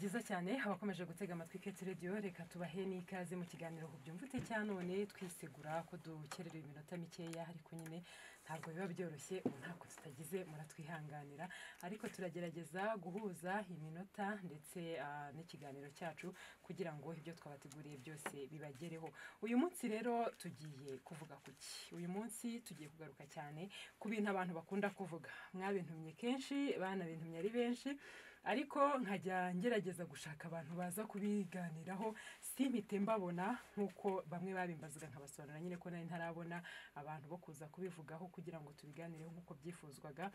byiza cyane abakomeje gutega amatwi Keti Radio reka tubahe n'ikaze mu kiganiro hubyumvute cyanone twisegura ko dukerera iminota mikeya ariko nyine ntabwo biba byoroshye ntako tutagize muratwihanganira ariko turagerageza guhuza iminota ndetse n'ikiganiro cyacu kugira ngo ibyo twabateguriye byose bibagereho. Uyu munsi rero tugiye kuvuga kuki. Uyu munsi tugiye kugaruka cyane ku bintu abantu bakunda kuvuga. Mwabintumye kenshi bana bintumye ari benshi ariko nkajya ngerageza gushaka abantu baza kubiganiraho simpite mbabona nkuko bamwe babimbazaga nkabasobanura nyine ko nari ntarabona abantu bo kuza kubivugaho kugira ngo tubiganireho nkuko byifuzwaga.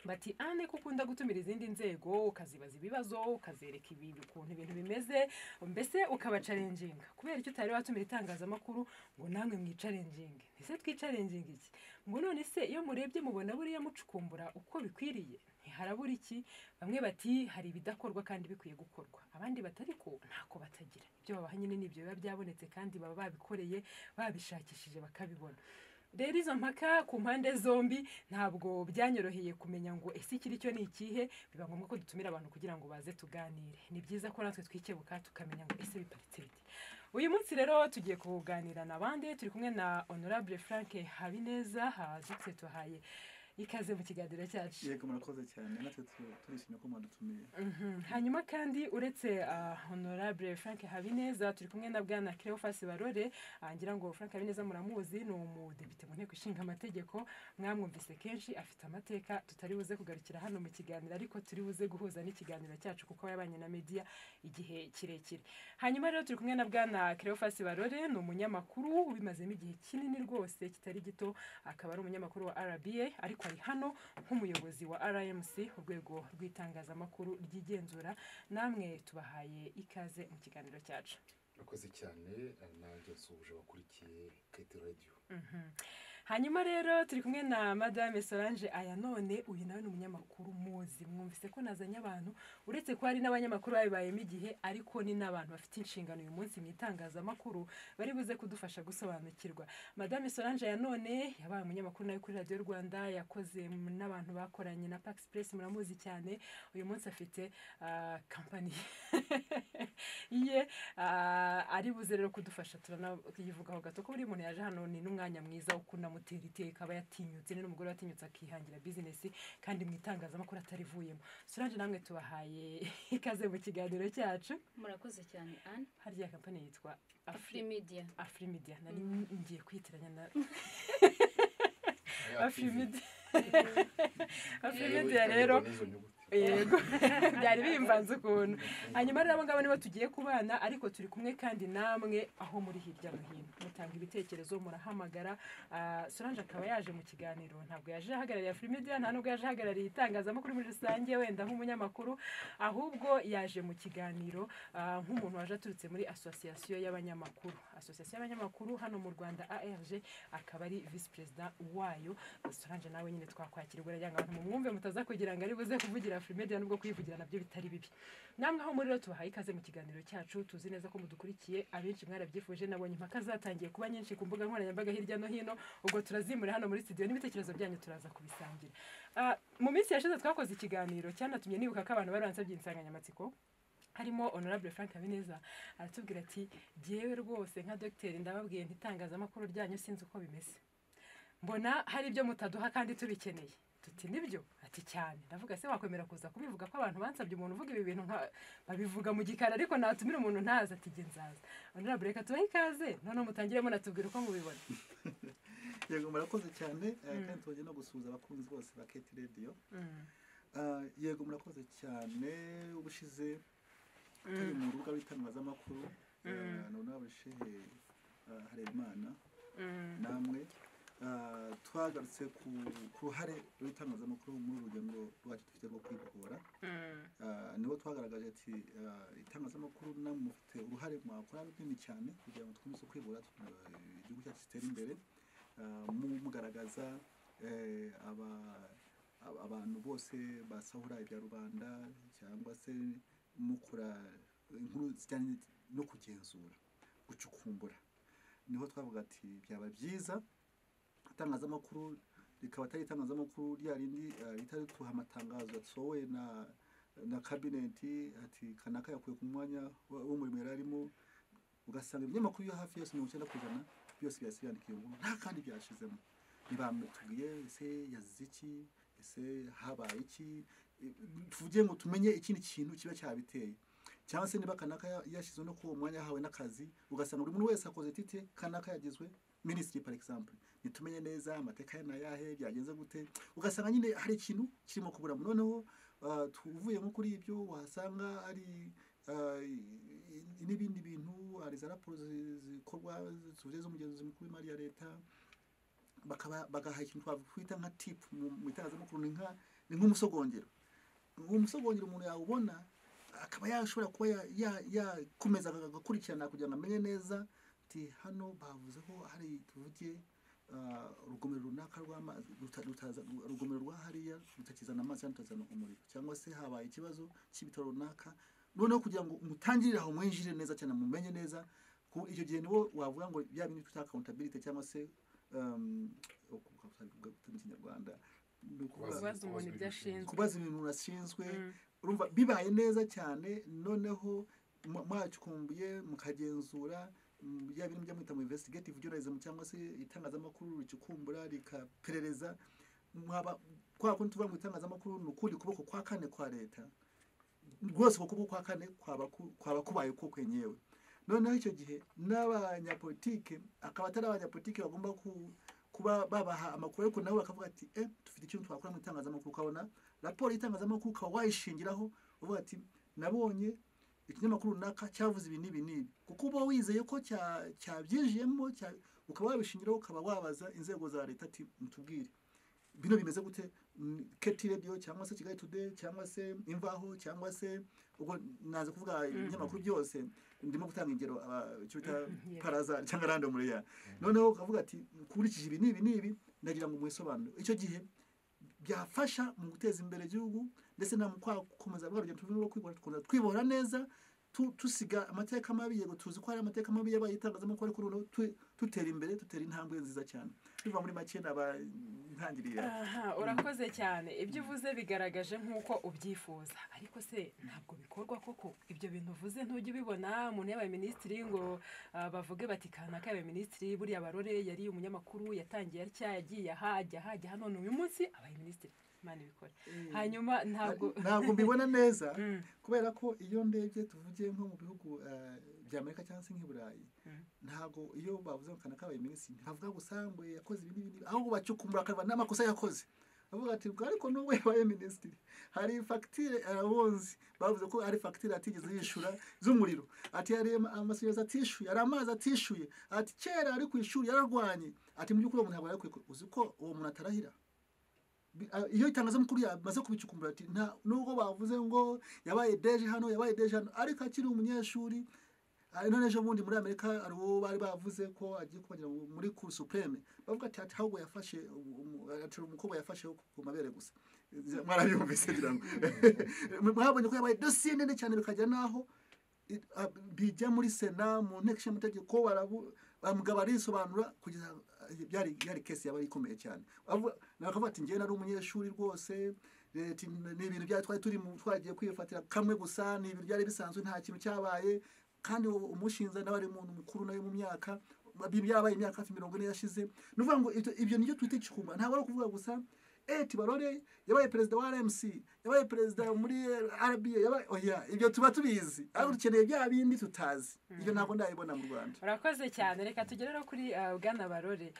Bati ane kukunda gutumira izindi nzego ukazibaza ibibazo ukazereka ibi ukuntu ibintu bimeze mbese ukabacalenjinga kubera icyo utari watumira itangazamakuru ngo namwe mwicalenjinge. Ese twicalenjinga iki? Ngo none se iyo murebye mubona buriya mucukumbura uko bikwiriye ntiharabura iki? Bamwe bati hari ibidakorwa kandi bikwiye gukorwa, abandi batari ko ntako batagira. Ibyo babaha nyine nibyo biba byabonetse kandi baba babikoreye babishakishije bakabibona. Rero izo mpaka ku mpande zombi ntabwo byanyoroheye kumenya ngo ese ikiri cyo ni ikihe. Biba ngombwa ko dutumira abantu kugira ngo baze tuganire. Ni byiza ko natwe twikebuka tukamenya ngo ese biparitse bite. Uyu munsi rero tugiye kuganira nabande turi kumwe na Honorable Frank Habineza hazitse tuhaye ikaze mu kiganiro cyacu. Yego murakoze cyane natwe turishimye ko mwadutumiye. Hanyuma kandi uretse Honorable Frank Habineza turi kumwe na bwana Cleophas Barore. Ngira ngo Frank Habineza muramuzi ni umudepite mu nteko ishinga amategeko, mwamwumvise kenshi, afite amateka tutari buze kugarukira hano mu kiganiro ariko turi buze guhuza n'ikiganiro cyacu kuko yabanye na media igihe kirekire. Hanyuma rero turi kumwe na bwana Cleophas Barore ni umunyamakuru ubimazemo igihe kinini rwose kitari gito, akaba ari umunyamakuru wa RBA ariko ari hano nk'umuyobozi wa RMC urwego rw'itangazamakuru ryigenzura. Namwe tubahaye ikaze mu kiganiro cyacu. Murakoze cyane nanjye nsubuje bakurikiye Keti Radio. Hanyuma rero turi kumwe na Madame Solange Ayanone. Uyu nawe ni umunyamakuru muzi, mwumvise ko nazanye abantu uretse ko hari n'abanyamakuru babayemo igihe ariko ni n'abantu bafite inshingano uyu munsi mu itangazamakuru bari buze kudufasha gusobanukirwa. Madame Solange Ayanone yabaye umunyamakuru nawe kuri Radio Rwanda, yakoze n'abantu bakoranye na Pax Press muramuzi cyane. Uyu munsi afite company iye ari buze rero kudufasha turanayivugaho gato ko buri muntu yaje hano ni n'umwanya mwiza wo kunamutera iteka aba yatinyutse n'umugore watinyutse akihangira business kandi mu itangazamakuru atarivuyemo. Solange namwe tubahaye ikaze mu kiganiro cyacu. Murakoze cyane Anne. Harya company yitwa Afrimedia. Afrimedia nari ngiye kwitiranya na Afrimedia. Afrimedia rero yego byari bimvanze ukuntu. Hanyuma rero abo ngabo nibo tugiye kubana ariko turi kumwe kandi namwe aho muri hirya no hino mutanga ibitekerezo murahamagara. Solange akaba yaje mu kiganiro ntabwo yaje ahagarariye Afrimedia nta nubwo yaje ahagarariye itangazamakuru muri rusange wenda nk'umunyamakuru, ahubwo yaje mu kiganiro nk'umuntu waje aturutse muri association y'abanyamakuru. Association y'abanyamakuru hano mu Rwanda ARG akaba ari vice president wayo. Solange nawe nyine twakwakirwa rero abantu mumwumve mutaza kugira ngo ari buze kuvugira Afrimedia nubwo kwivugira nabyo bitari bibi. Namwe aho muri rero tubahaye ikaze mu kiganiro cyacu. Tuzi neza ko mudukurikiye abenshi mwarabyifuje, nabonye impaka zatangiye kuba nyinshi ku mbuga nkoranyambaga hirya no hino, ubwo turazimura hano muri studio n'ibitekerezo byanyu turaza kubisangira. Mu minsi yashize twakoze ikiganiro cyanatumye nibuka ko abantu bari bansabye insanganyamatsiko harimo Honorable Frank Habineza aratubwira ati jewe rwose nka docteur ndababwiye ntitangazamakuru ryanyu sinzi uko bimeze, mbona hari ibyo mutaduha kandi tubikeneye. Tuti nibyo? Ati cyane. Ndavuga se wakwemera kuza kubivuga ko abantu bansabye umuntu uvuga ibi bintu babivuga mu gikara ariko natumira umuntu ntaza ati genzaza. Honorable reka tubahe ikaze none mutangiremo natubwira uko mubibona. Yego murakoze cyane kandi tuje no gusuhuza abakunzi bose ba Keti Radio. Yego murakoze cyane ubushize turi mu rubuga rw'itangazamakuru Honorable Shehe Harerimana namwe twagarutse ku ruhare rw'itangazamakuru muri urugendo rwacu dufite rwo kwibohora. Niho twagaragaje ati itangazamakuru namwe mufite uruhare mwakora runini cyane kugira ngo twumve kwibohora igihugu cyacu gitere imbere, mugaragaza abantu bose basahura ibya rubanda cyangwa se mukora inkuru zijyanye no kugenzura gucukumbura. Niho twavuga ati byaba byiza itangazamakuru rikaba atari itangazamakuru rya rindi ritari tuha amatangazo atsowe na kabineti ati kanaka yakuye ku mwanya w'umurimo yari arimo, ugasanga ibinyamakuru yo hafi yose 90% byose byasiyandikiye ngo nta kandi byashizemo, ntibamutubwiye ese yazize iki, ese habaye iki, tuvuge ngo tumenye ikindi kintu kiba cyabiteye, cyangwa se niba kanaka yashizwe no ku mwanya yahawe n'akazi, ugasanga buri muntu wese akoze tite kanaka yagizwe minisitiri par exemple, nitumenye neza amateka yana yahe byagenze gute, ugasanga nyine hari ikintu kirimo kubura. Noneho tuvuye nko kuri ibyo wasanga ari n'ibindi bintu, hari za raporo zikorwa zo mugenzuzi mukuru w'imari ya leta, bagaha ikintu twakwita nka tip mu itangazamakuru, ni nk'umusogongero. Umusogongero umuntu yawubona akaba yashobora kuba yakomeza agakurikirana kugira ngo amenye neza ati hano bavuze ko hari tuvuge urugomero runaka rw'amazi urugomero rwa hariya rutakizana amazi cyangwa rutazana umuriro, cyangwa se habaye ikibazo cy'ibitaro runaka, noneho kugira ngo umutangirire aho mwinjire neza cyane mumenye neza, ku icyo gihe niwo wavuga ngo bya bintu twita accountability cyangwa se mu Kinyarwanda kubaza ibintu ashinzwe, urumva bibaye neza cyane, noneho mwacukumbuye mukagenzura bya bintu byo mwita mu investigative journalism cyangwa se itangazamakuru ricukumbura rikaperereza, kwa kundi tuvuga mu itangazamakuru n'ukuri kuboko kwa kane kwa leta rwose, kuboko kwa kane kwaba kubaye ko kwenyewe. Noneho icyo gihe n'abanyapolitike akaba atari abanyapolitike bagomba kuba babaha amakuru, ariko nabo bakavuga ati dufite ikintu twakora mu itangazamakuru, ukabona raporo y'itangazamakuru ukaba wayishingiraho uvuga ati nabonye ikinyamakuru runaka cyavuze ibi n'ibi n'ibi, kuko uba wizeye ko cyabyinjiyemo, ukaba wabishingiraho, ukaba wabaza inzego za leta ati mutubwire bino bimeze gute, KT Radio cyangwa se Kigali Today cyangwa se Imvaho cyangwa se ubwo naze kuvuga ibinyamakuru byose, ndimo gutanga ingero cyo bita Paraza cyangwa Random Reya. Noneho ukavuga ati kurikije ibi n'ibi n'ibi ndagira ngo mwisobanure. Icyo gihe byafasha mu guteza imbere igihugu, ndetse na mukomeza bwarugendo tuvuga kwibora twibora neza, tusiga amateka mabi, yego tuzi ko hari amateka mabi y'abayitangazamakuru, ariko runo tutera imbere, tutera intambwe nziza cyane. Biva muri make n'abantangiriye. Urakoze cyane, ibyo uvuze bigaragaje nk'uko ubyifuza, ariko se ntabwo bikorwa koko ibyo bintu uvuze? Ntujye ubibona umuntu yabaye minisitiri ngo bavuge bati kanaka yabaye minisitiri, buriya Barore yari umunyamakuru, yatangiye atya, yagiye ajya hano, uyu munsi abaye minisitiri. Imana ibikora. Hanyuma ntabwo mbibona neza, kubera ko iyo ndebye tuvuge nko mu bihugu bya Amerika cyangwa se nk'Iburayi, ntabwo iyo bavuze kanaka abaye minisitiri ntibavuga gusa ngo yakoze ibi n'ibi, ahubwo bacukumbura akareba n'amakosa yakoze, bavuga ati ariko nubwo yabaye minisitiri hari fagitire arabonzi, bavuze ko ari fagitire atigeze yishura z'umuriro, ati hari amasanyarazi atishyuye, hari amazi atishyuye, ati kera ari ku ishuri yararwanye, ati mu by'ukuri umuntu ntabwo yakwiye, uzi ko uwo muntu atarahira. Iyo itangazamakuru yamaze kubicukumbura ati nubwo bavuze ngo yabaye deje hano, ariko akiri umunyeshuri, none ejo bundi muri Amerika ari uwo bari bavuze ko agiye kubagira muri Cour Supreme, bavuga ati ahubwo yafashe umukobwa yafashe ku mabere gusa. Mwarabyumvise ngira ngo mwabonye ko yabaye dossier nene cyane, bikajya naho bijya muri Sena mu nteko y'amategeko, bamugaba arisobanura kugeza byari case yaba ikomeye cyane. Nakavuga ati ngiye nari umunyeshuri rwose, ni ibintu byari twagiye kwifatira kamwe gusa, ni ibintu byari bisanzwe, nta kintu cyabaye, kandi umushinza n'abari umuntu mukuru nayo mu myaka byabaye imyaka hafi 40 yashize. Nuvuga ngo ibyo niyo twite cyuma, ntabwo ari kuvuga gusa Barore yabaye perezida wa RMC, yabaye perezida muri RBA, yabaye ibyo tuba tubizi, ariko dukeneye bya bindi tutazi. Ibyo ntabwo ndayibona mu Rwanda. Urakoze cyane, reka tugere no kuri Bwana Barore.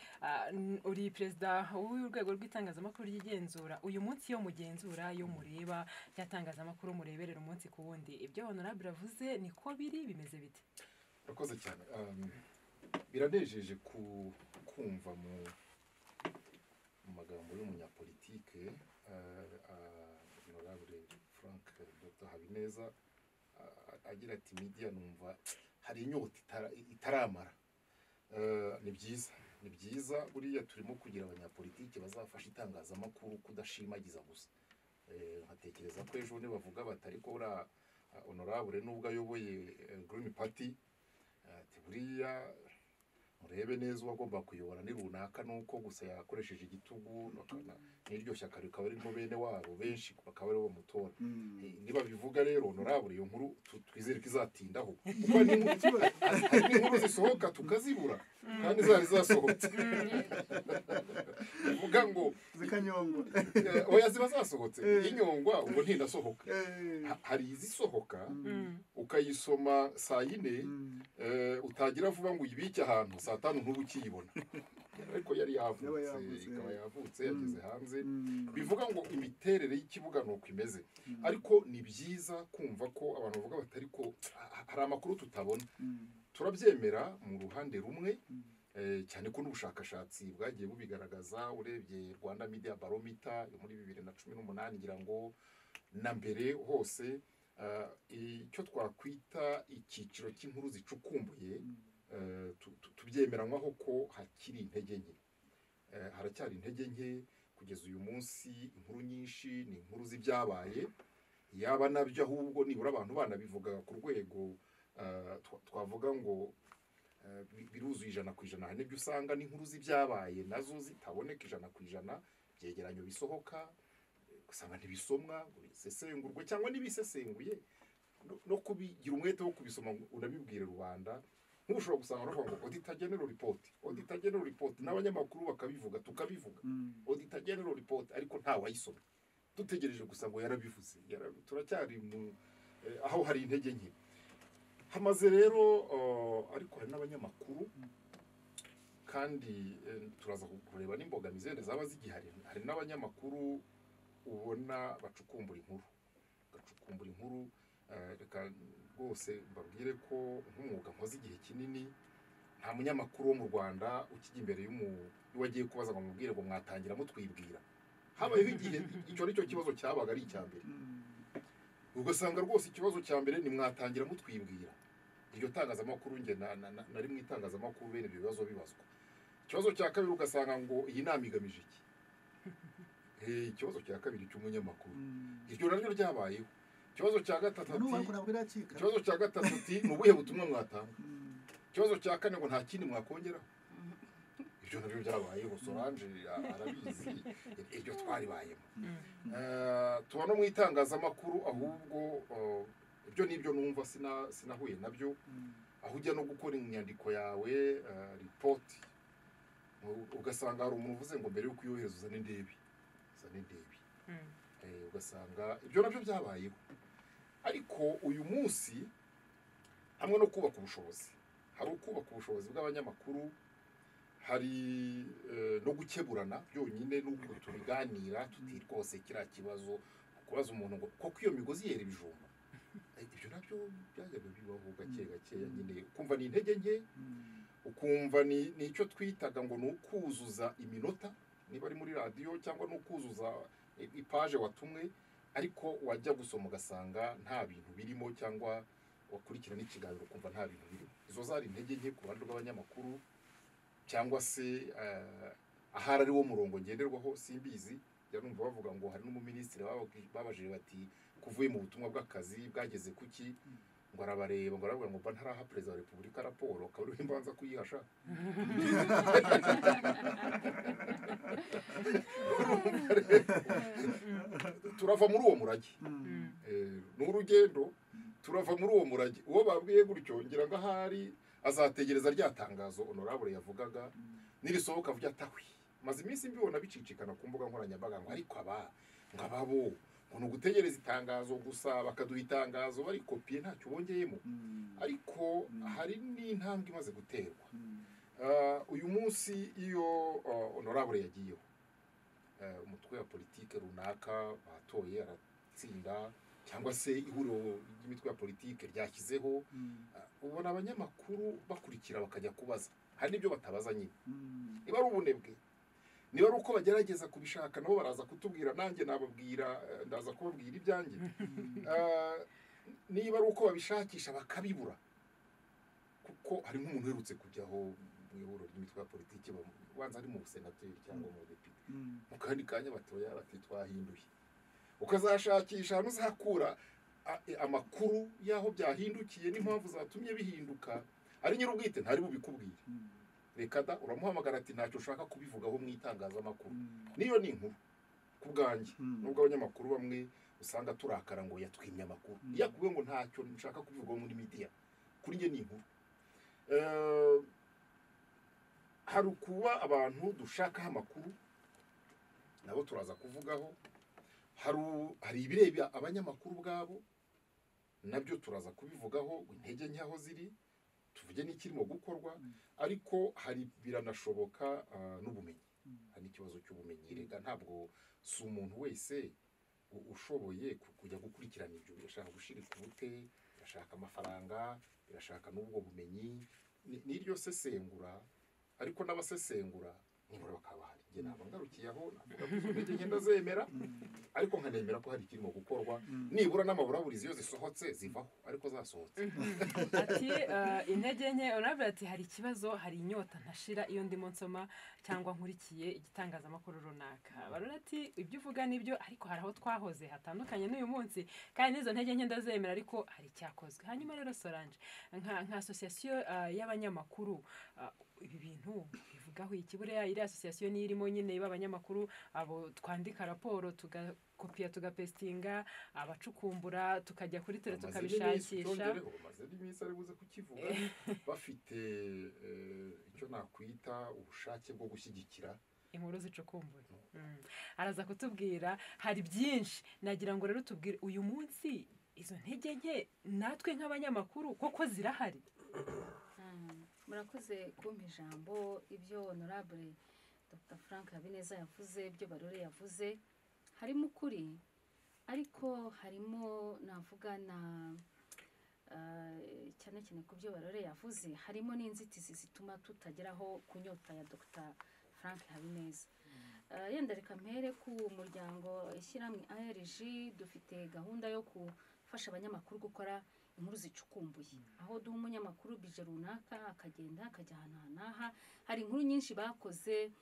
Uri perezida w'urwego rw'itangazamakuru ry'igenzura. Uyu munsi yo mugenzura, yo mureba cyatangazamakuru mureberera umunsi ku wundi, ibyo honorable avuze niko biri, bimeze bite? Urakoze cyane. Biranejeje kumva mu magambo y'umunyapolitike honorable Frank Dr. Habineza agira ati media numva hari inyota itaramara. Ni byiza buriya turimo kugira abanyapolitike bazafasha itangazamakuru kudashimagiza gusa. Nkatekereza ko ejo bavuga batari ko honorable nubwo ayoboye Green Party, ati buriya murebe neza uwagomba kuyobora ni runaka nuko gusa yakoresheje igitugu n'iryo shyaka rikaba ririmo bene wabo benshi bakaba aribo bamutora. Niba bivuga rero honorable iyo nkuru twizere ko izatindaho kuko hari inkuru zisohoka tukazibura kandi zari zasohotse bivuga ngo zikanyongwa oya ziba zasohotse inyongwa ubwo ntindasohoka hari izisohoka ukayisoma saa yine utagira vuba ngo uyibike ahantu saa tanu ntubu ukiyibona ariko yari yavutse ikaba yavutse yageze hanze bivuga ngo imiterere y'ikibuga nuko imeze ariko ni byiza kumva ko abantu bavuga batari ko hari amakuru tutabona turabyemera mu ruhande rumwe cyane ko n'ubushakashatsi bwagiye bubigaragaza urebye Rwanda Media Barometer yo muri 2018 ngira ngo na mbere hose icyo twakwita icyiciro cy'inkuru zicukumbuye tubyemeranywaho ko hakiri intege nke haracyari intege nke kugeza uyu munsi inkuru nyinshi ni inkuru z'ibyabaye yaba nabyo ahubwo nibura abantu banabivuga ku rwego twavuga ngo biruzuye 100%. Hari n'ibyo usanga n'inkuru z'ibyabaye nazo zitaboneka 100%, byegeranyo bisohoka usanga ntibisomwa bisesengurwe cyangwa nibisesenguye no kubigira umwete wo kubisoma unabibwire rubanda. Nk'ushobora gusanga bavuga ngo Auditor General Report n'abanyamakuru bakabivuga tukabivuga Auditor General Report ariko nta wayisoma dutegereje gusa ngo yarabivuze turacyari aho hari intege nke hamaze rero ariko hari n'abanyamakuru kandi turaza kureba n'imbogamizi zende zaba zigihari. Hari n'abanyamakuru ubona bacukumbura inkuru reka rwose mbabwire ko nk'umwuga nkoze igihe kinini nta munyamakuru wo mu Rwanda ukijya imbere wagiye kubaza ngo mubwire ngo mwatangira mutwibwira. Habayeho igihe icyo ari cyo kibazo cyabaga ari icyambere ugasanga rwose ikibazo cya mbere ni mwatangira mutwibwira. Iryo tangazamakuru nge nari mu itangazamakuru bene ibyo bibazo bibazwa. Ikibazo cya kabiri ugasanga ngo iyi nama igamije iki. Ikibazo cya kabiri cy'umunyamakuru iryo naryo ryabayeho. Ikibazo cya gatatu ati ni ubuhe butumwa mwatanga. Ikibazo cya kane ngo nta kindi mwakongeraho. Ibyo nabyo byabayeho. Solange arabizi iryo twaribayemo. Tuba no mu itangazamakuru ahubwo ibyo nibyo numva sinahuye nabyo aho ujya no gukora inyandiko yawe report ugasanga hari umuntu uvuze ngo mbere yo kuyohereza uzane indebe ugasanga ibyo nabyo byabayeho. Ariko uyu munsi hamwe no kubaka ubushobozi hari ukubaka ubushobozi bw'abanyamakuru hari no gukeburana byonyine n'uko tubiganira tuti rwose kira kibazo kubaza umuntu ngo koko iyo migozi yera ibijumba ibyo nabyo byaje bibaho gake nyine ukumva ni intege nke ukumva ni icyo twitaga ngo nukuzuza iminota niba ari muri radio cyangwa nukuzuza ipaje watumwe ariko wajya gusoma ugasanga nta bintu birimo cyangwa wakurikirana ikiganiro kumva nta bintu birimo. Izo zari intege nke ku bantu b'abanyamakuru cyangwa se ahari ari wo murongo ngenderwaho simbizi. Yarumva bavuga ngo hari n'umuministiri babajije bati kuvuye mu butumwa bw'akazi bwageze kuki ngo arabareba ngo aravuga ngo mba ntaraha perezida wa repubulika raporo akaba ari imbanza kuyihasha. Turava muri uwo murage n'urugendo turava muri uwo murage uwo babwiye gutyo ngira ngo ahari azategereza ryatangazo honorable yavugaga nirisohoka avuga atahwi maze iminsi mbibona bicicikana ku mbuga nkoranyambaga ngo ariko ngababo ngo nugutegereza itangazo gusa bakaduha itangazo bari kopiye ntacyo bongeyemo. Ariko hari n'intambwe imaze guterwa uyu munsi iyo honorable yagiyeho umutwe wa politike runaka batoye aratsinda cyangwa se ihuriro ry'imitwe ya politike ryashyizeho ubona abanyamakuru bakurikira bakajya kubaza. Hari n'ibyo batabaza nyine niba ari ubunebwe niba ari uko bagerageza kubishaka nabo baraza kutubwira nanjye nababwira ndaza kubabwira ibyanjye. Niba ari uko babishakisha bakabibura kuko hari nk'umuntu uherutse kujyaho mu ihuriro ry'imitwe ya politike wanza ari mu senateri cyangwa mu depite mu kandi kanya batoya bati twahinduye ukazashakisha hano uzakura amakuru y'aho byahindukiye n'impamvu zatumye bihinduka ari nyir'ubwite ntari bubikubwire reka da uramuhamagara ati ntacyo ushaka kubivugaho mu itangazamakuru niyo ni inkuru ku bwanjye nubwo abanyamakuru bamwe usanga turakara ngo yatwimye amakuru iyo akubwiye ngo ntacyo nshaka kubivugaho muri media kuri njye ni inkuru hari kuba abantu dushakaho amakuru nabo turaza kuvugaho hari ibireba abanyamakuru bwabo nabyo turaza kubivugaho intege nke aho ziri tuvuge n'ikirimo gukorwa ariko hari biranashoboka n'ubumenyi hari ikibazo cy'ubumenyi rega ntabwo si umuntu wese ushoboye kujya gukurikirana ibyo birashaka gushirika ubute birashaka amafaranga birashaka n'ubwo bumenyi n'iryo sesengura ariko n'abasesengura nibura bakaba hari njye ntabwo ngarukiyeho navuga ngenda zemera ariko nkanemera ko hari ikirimo gukorwa nibura n'amaburaburizi iyo zisohotse zivaho ariko zasohotse ati intege nke urabona ati hari ikibazo hari inyota ntashira iyo ndimo nsoma cyangwa nkurikiye igitangazamakuru runaka barora ati ibyo uvuga nibyo ariko hari aho twahoze hatandukanye n'uyu munsi kandi n'izo ntege nke ndazemera ariko hari icyakozwe hanyuma rero Solange nka association y'abanyamakuru ibi bintu bivugaho ikibure iri association ni irimo nyine y'abanyamakuru abo twandika raporo tugakopiya tugapestinga abacukumbura tukajya kuri tele tukabishakisha maze n'imisi ari buze kukivuga bafite icyo nakwita ubushake bwo gushyigikira inkuru zicukumbuye araza kutubwira hari byinshi nagira ngo rero tubwire uyu munsi izo ntege nke natwe nk'abanyamakuru koko zirahari murakoze kumpa ijambo ibyo honorable Dr Frank Habineza yavuze ibyo Barore yavuze harimo ukuri ariko harimo navuga na cyane cyane ku byo Barore yavuze harimo n'inzitizi zituma tutageraho kunyota ya Dr Frank Habineza yenda reka mpere ku muryango ishyirahamwe ARG dufite gahunda yo gufasha abanyamakuru gukora inkuru zicukumbuye aho duha umunyamakuru bije runaka akagenda akajya ahantu hanaha hari inkuru nyinshi bakoze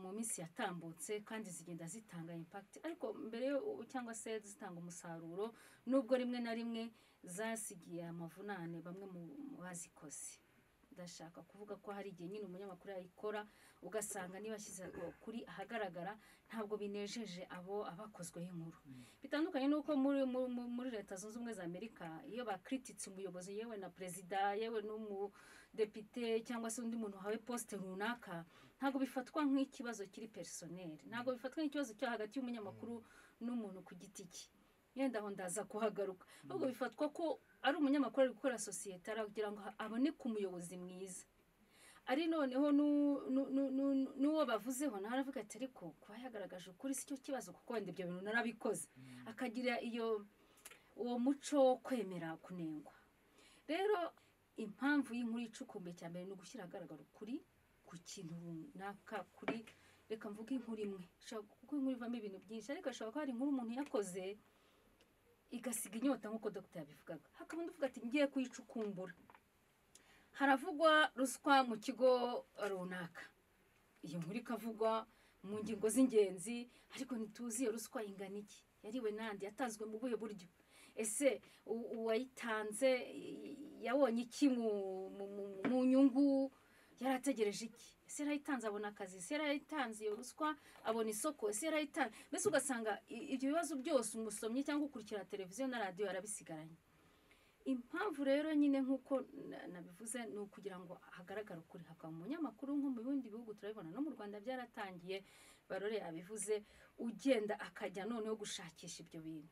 mu minsi yatambutse kandi zigenda zitanga impact ariko mbere cyangwa se zitanga umusaruro nubwo rimwe na rimwe zasigiye amavunane bamwe mu bazikoze ndashaka kuvuga ko hari igihe nyine umunyamakuru yayikora ugasanga niba ashyize kuri ahagaragara ntabwo binejeje abo abakozweho inkuru bitandukanye nuko muri leta zunze ubumwe za Amerika iyo bakrititse umuyobozi yewe na perezida yewe n'umudepite cyangwa se undi muntu hawe poste runaka ntabwo bifatwa nk'ikibazo kiri personnel ntabwo bifatwa nk'ikibazo cyo hagati y'umunyamakuru n'umuntu ku giti cye yenda aho ndaza kuhagaruka ahubwo bifatwa ko ari umunyamakuru ari gukora societe aragira ngo abone ku muyobozi mwiza ari noneho n'uwo bavuzeho naho aravuga ati ariko kuba yagaragaje ukuri si cyo kibazo kuko wenda ibyo bintu narabikoze akagira uwo muco wo kwemera kunengwa rero impamvu y'inkuru icukumbuye cya mbere ni ugushyira ahagaragara ukuri ku kintu runaka kuri reka mvuge inkuru imwe kuko inkuru ivamo ibintu byinshi ariko ashobora kuba hari inkuru umuntu yakoze igasiga inyota nk'uko Dr yabivugaga hakaba undi uvuga ati ngiye kuyicukumbura haravugwa ruswa mu kigo runaka iyo nkuru ikavugwa mu ngingo z'ingenzi ariko ntituzi iyo ruswa ingana iki yariwe nandi yatanzwe mu buhe buryo ese uwayitanze yabonye iki mu nyungu yarategereje iki ese yarayitanze abona akazi ese yarayitanze iyo ruswa abona isoko ese yarayitanze mbese ugasanga ibyo bibazo byose umusomyi cyangwa ukurikira televiziyo na radiyo yarabisigaranye impamvu rero nyine nk'uko nabivuze ni ukugira ngo hagaragare ukuri hakaba umunyamakuru nko mu bindi bihugu turabibona no mu Rwanda byaratangiye Barore yabivuze ugenda akajya noneho gushakisha ibyo bintu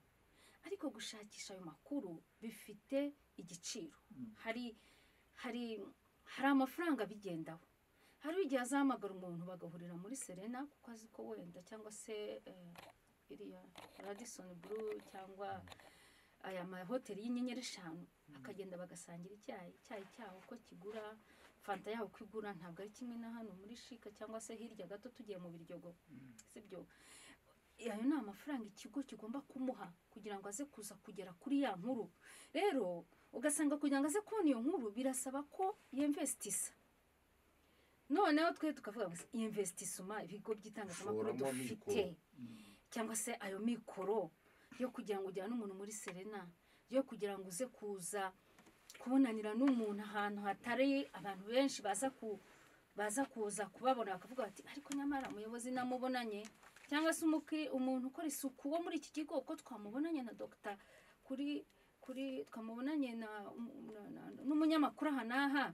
ariko gushakisha ayo makuru bifite igiciro hari amafaranga bigendaho hari igihe azahamagara umuntu bagahurira muri Serena kuko azi ko wenda cyangwa se iriya Radisson Blu cyangwa aya mahoteli y'inyenyeri 5 akagenda bagasangira icyayi cyaho ko kigura fanta yaho kwigura ntabwo ari kimwe na hano muri Shika cyangwa se hirya gato tugiye mu Biryogo sibyo ayo ni amafaranga ikigo kigomba kumuha kugira ngo aze kuza kugera kuri ya nkuru rero ugasanga kugira ngo aze kubona iyo nkuru birasaba ko yinvestisa noneho twe tukavuga ngo investissement ibigo by'itangazamakuru dufite cyangwa se ayo mikoro yo kugira ngo ujyane umuntu muri Serena yo kugira ngo uze kuza kubonanira n'umuntu ahantu hatari abantu benshi baza baza kuza kubabona bakavuga bati ariko nyamara umuyobozi namubonanye cyangwa se umuntu ukora isuku wo muri iki kigo uko twamubonanye na dogita kuri twamubonanye n'umunyamakuru aha n'aha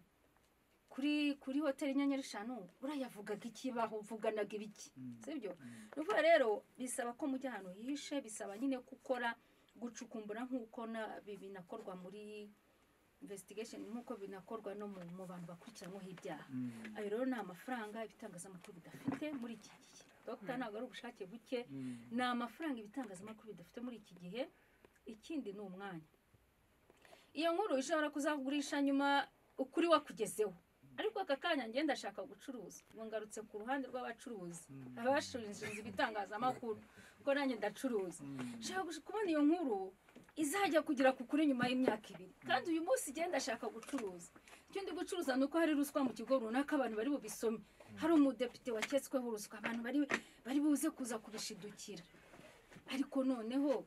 kuri hoteli Inyenyeri 5 urayavugaga ikibaho uvuganaga ibiki sibyo nuko rero bisaba ko mujya hano hishe bisaba nyine gukora gucukumbura nk'uko binakorwa muri investigation nk'uko binakorwa no mu bantu bakurikiranweho ibyaha ayo rero ni amafaranga ibitangazamakuru bidafite muri iki gihe dogita ntabwo ari ubushake buke ni amafaranga ibitangazamakuru bidafite muri iki gihe ikindi ni umwanya iyo nkuru ishobora kuzagurisha nyuma ukuri wakugezeho ariko aka kanya ngenda ndashaka gucuruza ngarutse ku ruhande rw'abacuruzi abashinze ibitangazamakuru ko nanjye ndacuruza nshaka kubona iyo nkuru izajya kugira kukuri nyuma y'imyaka 2 kandi uyu munsi ngenda ndashaka gucuruza icyo ndi gucuruza nuko hari ruswa mu kigo runaka abantu bari bubisome hari umudepite waketsweho ruswa abantu bari buze kuza kubishidukira ariko noneho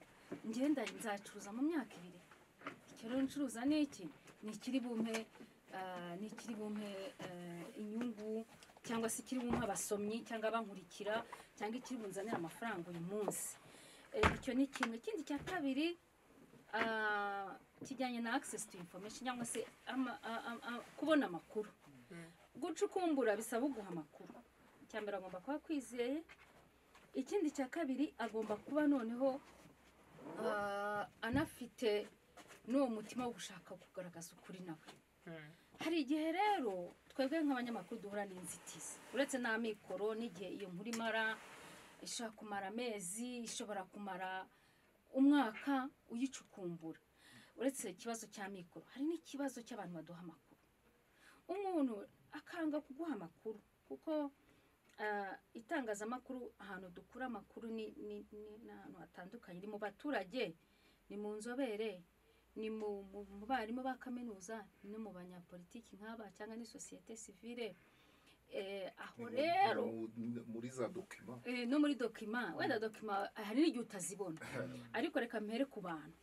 ngenda nzacuruza mu myaka 2 icyo rero ncuruza ni iki ni ikiri bumpe inyungu cyangwa se ikiri bumpe abasomyi cyangwa abankurikira cyangwa ikiri bunzanira amafaranga uyu munsi icyo ni kimwe ikindi cya kabiri kijyanye na access to information cyangwa se kubona amakuru gucukumbura bisaba uguha amakuru cyambere agomba kuba kwizeye ikindi cya kabiri agomba kuba noneho anafite n'uwo mutima wo gushaka kugaragaza ukuri nawe hari igihe rero twebwe nk'abanyamakuru duhura n'inzitizi uretse n'amikoro n'igihe iyo nkuru imara ishobora kumara amezi ishobora kumara umwaka uyicukumbura uretse ikibazo cya mikoro hari n'ikibazo cy'abantu baduha amakuru umuntu akanga kuguha amakuru kuko itangazamakuru ahantu dukura amakuru ni ahantu hatandukanye ni mu baturage ni mu nzobere ni mu barimu ba kaminuza no mu banyapolitiki nk'aba cyangwa ni societe civile aho rero muri za document no muri document wenda document hari n'igihe utazibona ariko reka mpere ku bantu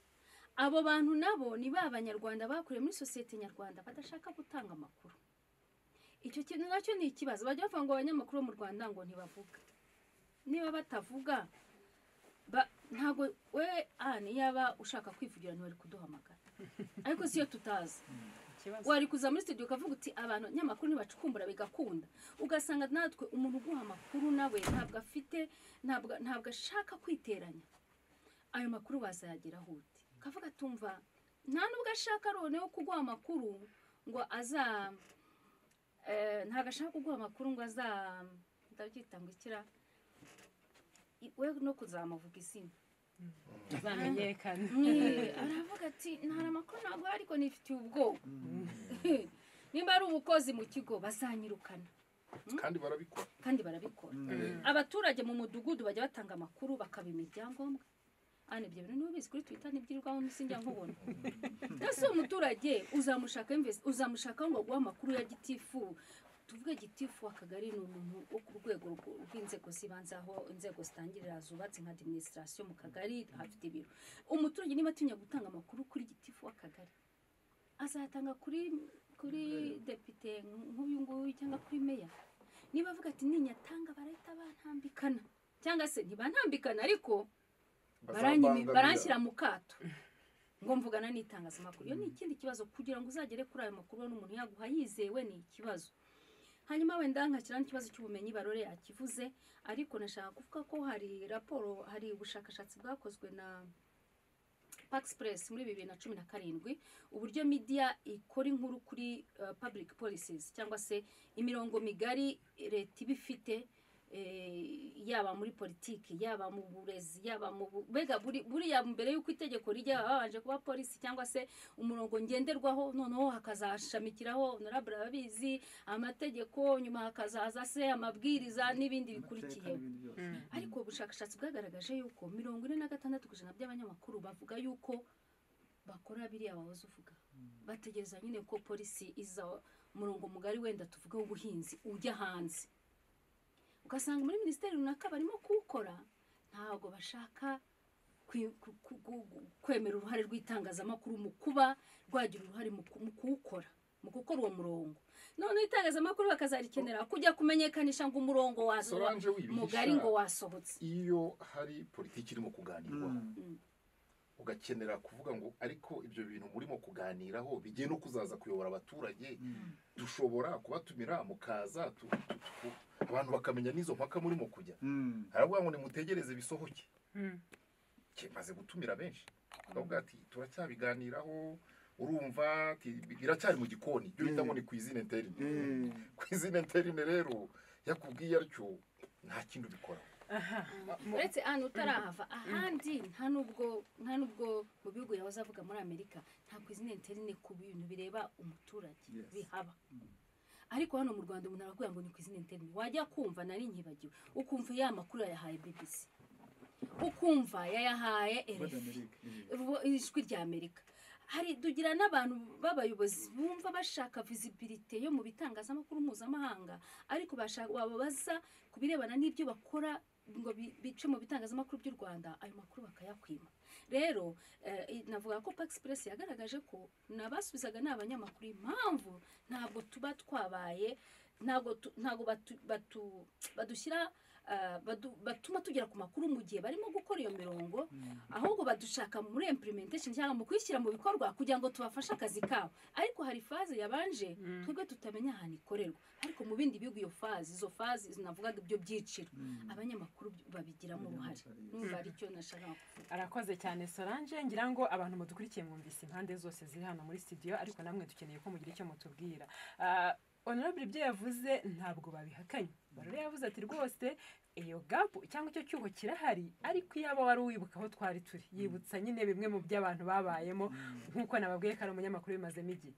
abo bantu nabo ni ba banyarwanda bakuriye muri societe nyarwanda badashaka gutanga amakuru icyo kintu nacyo ni ikibazo bajya bavuga ngo abanyamakuru mu Rwanda ngo ntibavuga niba batavuga ntago we yaba ushaka kwivugira ntiwari kuduhamagara ariko siyo tutazi wari kuza muri studio ukavuga uti abantu nyamakuru ntibacukumbura bigakunda ugasanga natwe umuntu uguha amakuru nawe ntabwo ashaka kwiteranya ayo makuru bazayageraho uti kavuga tumva nta nubwo ashaka noneho kuguha amakuru ngo ntabwo ashaka kuguha amakuru ngo ndabyita ngo ikira we no kuzamuvuga izina zamenyekana aravuga ati nta makuru ntabwo ariko nifitiye ubwoba nimba ari ubukozi mu kigo bazanyirukana kandi barabikora abaturage mu mudugudu bajya batanga amakuru bakabima ibyangombwa ibyo bintu niba bizi kuri Twitter nibyirirwaho nsinjya nkubona ese umuturage uzamushaka ngo aguhe amakuru ya gitifu tuvuge gitifu akagari ni umuntu wo ku rwego rw'inzego zibanze aho inzego zitangirira zubatse nka administration mu kagari hafite ibiro umuturage niba atinya gutanga amakuru kuri gitifu w'akagari azatanga kuri depite nk'uyu nguyu cyangwa kuri meya niba avuga ati ninyatanga barahita bantambikana cyangwa se ntibantambikana ariko baranshyira mu kato ngo mvugana n'itangazamakuru iyo ni ikindi kibazo kugira ngo uzagere kuri ayo makuru n'umuntu yaguha yizewe ni ikibazo hanyuma wenda nkakira n'ikibazo cy'ubumenyi barore akivuze ariko nashaka kuvuga ko hari raporo hari ubushakashatsi bwakozwe na Paxpress muri 2017 uburyo media ikora inkuru kuri public policies cyangwa se imirongo migari leta ibifite yaba muri politiki yaba mu burezi yaba mu bega buriya mbere y'uko itegeko rijya babanje kuba polisi cyangwa se umurongo ngenderwaho noneho hakazashamikiraho honorable ababizi amategeko nyuma hakazaza se amabwiriza n'ibindi bikurikiye ariko ubushakashatsi bwagaragaje yuko 46% by'abanyamakuru bavuga yuko bakora biriya bahoze uvuga bategereza nyine ko polisi iza umurongo mugari wenda tuvuga ubuhinzi ujya hanze ugasanga muri ministeri runaka barimo kuwukora ntabwo bashaka kwemera uruhare rw'itangazamakuru mu kuba rwagira uruhare mu kuwukora mu gukora uwo murongo none itangazamakuru bakazarikenera kujya kumenyekanisha ngo umurongo Solange wibihisha, mugari ngo wasohotse. iyo hari politiki irimo kuganirwaho ugakenera kuvuga ngo ariko ibyo bintu murimo kuganiraho bigiye no kuzaza kuyobora abaturage, dushobora kubatumira mukaza abantu bakamenya n'izo mpaka murimo kujya, haravuga ngo nimutegereze bisohoke. Kimaze gutumira benshi bavuga ati turacyabiganiraho, urumva biracyari mu gikoni, byo bita ngo ni cuisine interne. Cuisine interne rero yakubwiye aricyo nta kintu bikora. Uretse ahantu utarahava ahandi nta nubwo mu bihugu yahoze avuga muri Amerika nta cuisine interne ku bintu bireba umuturage bihaba. Ariko hano mu Rwanda umuntu aravuga ngo ni cuisine interne, wajya kumva nari nkibagiwe ukumva ya makuru yahaye BBC, ukumva yayahaye ijwi rya Amerika. Hari tugira n'abantu b'abayobozi bumva bashaka visibility yo mu bitangazamakuru mpuzamahanga, ariko bashaka wababaza kubirebana n'ibyo bakora ngo bice mu bitangazamakuru by'u Rwanda, ayo makuru bakayakwima. Rero navuga ko Pax Express yagaragaje ko nabasubizaga n'abanyamakuru impamvu ntabwo tuba twabaye ntabwo badushyira batuma tugera ku makuru mu gihe barimo gukora iyo mirongo, ahubwo badushaka muri implementation cyangwa mu kwishyira mu bikorwa kugira ngo tubafashe akazi kabo. Ariko hari faze yabanje twebwe tutamenya ahantu ikorerwa, ariko mu bindi bihugu izo faze navugaga ibyo byiciro abanyamakuru babigiramo uruhare. Numva ari cyo nashaka kuvuga. Arakoze cyane Solange, ngira ngo abantu mudukurikiye mwumvise impande zose ziri hano muri studio, ariko namwe dukeneye ko mugira icyo mutubwira. Honorable ibyo yavuze ntabwo babihakanye. Barore yavuze ati rwose iyo gap cyangwa icyo cyuho kirahari, ariko iyaba wari wibuka aho twari turi, yibutsa nyine bimwe mu by'abantu babayemo nk'uko nababwiye ko ari umunyamakuru bimazemo igihe.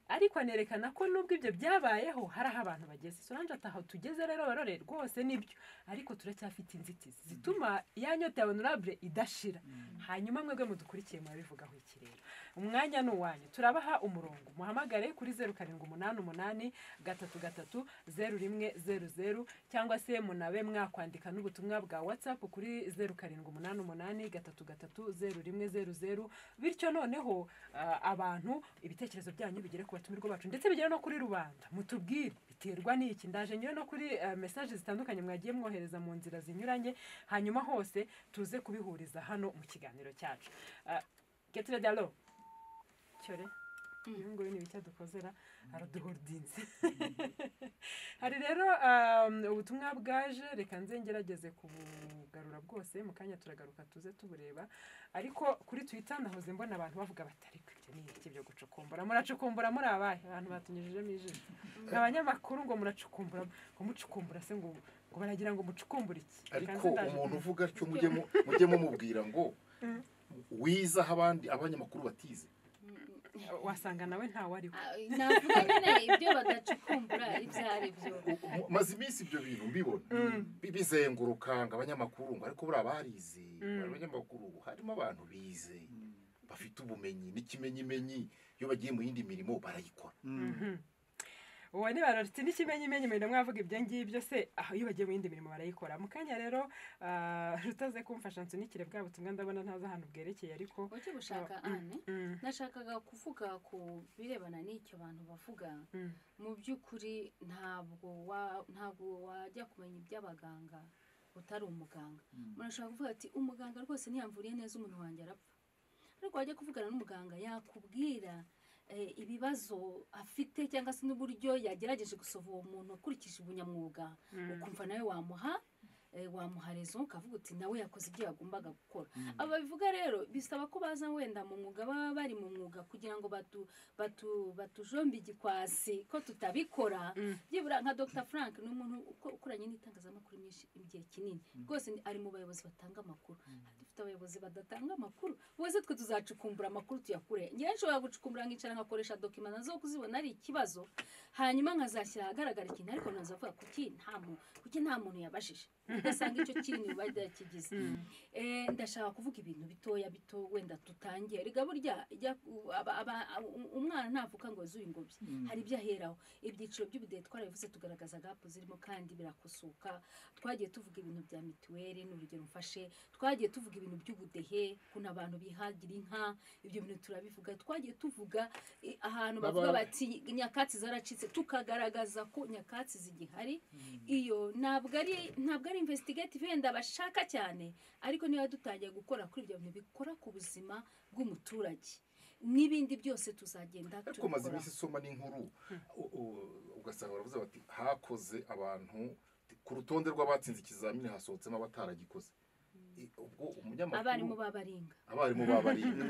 Ariko anerekana ko nubwo ibyo byabayeho hari aho abantu bageze. Solange ataho tugeze rero barore rwose nibyo, ariko turacyafite inzitizi zituma ya nyota ya Honorable idashira. Hanyuma mwebwe mudukurikiye murabivugaho iki rero? Umwanya ni uwanyu, turabaha umurongo, muhamagare kuri 0788 330100 cyangwa se munabe mwakwandika n'ubutumwa bwa WhatsApp kuri 0788 330100, bityo noneho abantu ibitekerezo byanyu bigere ku batumirwa bacu ndetse bigere no kuri rubanda. Mutubwire biterwa n'iki. Ndaje nyine no kuri message zitandukanye mwagiye mwohereza mu nzira zinyuranye, hanyuma hose tuze kubihuriza hano mu kiganiro cyacu. Getire dialo cyore ngo ni bicya dukozera araduhordinze. Hari rero ubutumwa bwaje, reka nze ngerageze kubugarura bwose, mu kanya turagaruka tuze tubureba. Ariko kuri Twitter nahoze mbona abantu bavuga batari kwibyo ni iki byo gucukumbura, muracukumbura muri abahe abantu batunyujijemo ijisho abanyamakuru ngo muracukumbura, ngo mucukumbura se ngo baragira ngo mucukumbura iki? Ariko umuntu uvuga cyo mujye mumubwira ngo wiza abandi abanyamakuru batize, wasanga nawe ntawe ari navuga nyine ibyo badacukumbura ibyo ari byo. Maze iminsi ibyo bintu mbibona bizenguruka ngo abanyamakuru ngo ariko buriya barize. Abanyamakuru harimo abantu bize bafite ubumenyi n'ikimenyimenyi, iyo bagiye mu yindi mirimo barayikora. Uwo ni barariti n'ikimenyimenyi mwenda mwavuga ibyo ngibyo se, aho iyo bagiye mu yindi mirimo barayikora. Mu kanya rero rutaze kumfasha nsunikire bwa butumwa, ndabona ntaza ahantu bwerekeye, ariko uki bushaka ane nashakaga kuvuga ku birebana n'icyo abantu bavuga. Mu by'ukuri ntabwo wajya kumenya iby'abaganga utari umuganga. Murashaka kuvuga ati umuganga rwose ntiyamvuriye neza umuntu wanjye arapfa, ariko wajya kuvugana n'umuganga yakubwira ibibazo afite cyangwa se n'uburyo yagerageje gusova uwo muntu ukurikije ubunyamwuga, ukumva nawe wamuha rezo, ukavuga uti nawe yakoze ibyo yagombaga gukora. Aba bivuga rero bisaba ko baza wenda mu mwuga, baba bari mu mwuga kugira ngo batujombe igikwasi ko tutabikora. Byibura nka Dr. Frank ni umuntu ukoranye n'itangazamakuru igihe kinini rwose, ari mu bayobozi batanga amakuru. Dufite abayobozi badatanga amakuru, bose twe tuzacukumbura amakuru tuyakure. Ngiye nshobora gucukumbura nkicara nkakoresha document zo kuzibona ari ikibazo, hanyuma nkazashyira ahagaragara ikintu, ariko nazavuga kuki nta muntu yabajije. ugasanga icyo kintu badakigize ndashaka kuvuga ibintu bitoya bito wenda tutangiye rega burya umwana ntavuka ngo zuye ingobyi hari ibyo aheraho ibyiciro by'ubudehe twarabivuze tugaragaza gapu zirimo kandi birakosoka twagiye tuvuga ibintu bya mituweli n'urugero mfashe twagiye tuvuga ibintu by'ubudehe kuna abantu bihagira inka ibyo bintu turabivuga twagiye tuvuga ahantu bavuga bati nyakatsi zaracitse tukagaragaza ko nyakatsi zigihari iyo ntabwo ari investigative wenda bashaka cyane ariko niba dutangiye gukora kuri ibyo bintu bikora ku buzima bw'umuturage n'ibindi byose tuzagenda tubikora ariko maze imisi soma n'inkuru ugasanga baravuze bati hakoze abantu ku rutonde rw'abatsinze ikizamini hasohotsemo abataragikoze ubwo umunyamakuru abarimu babaringa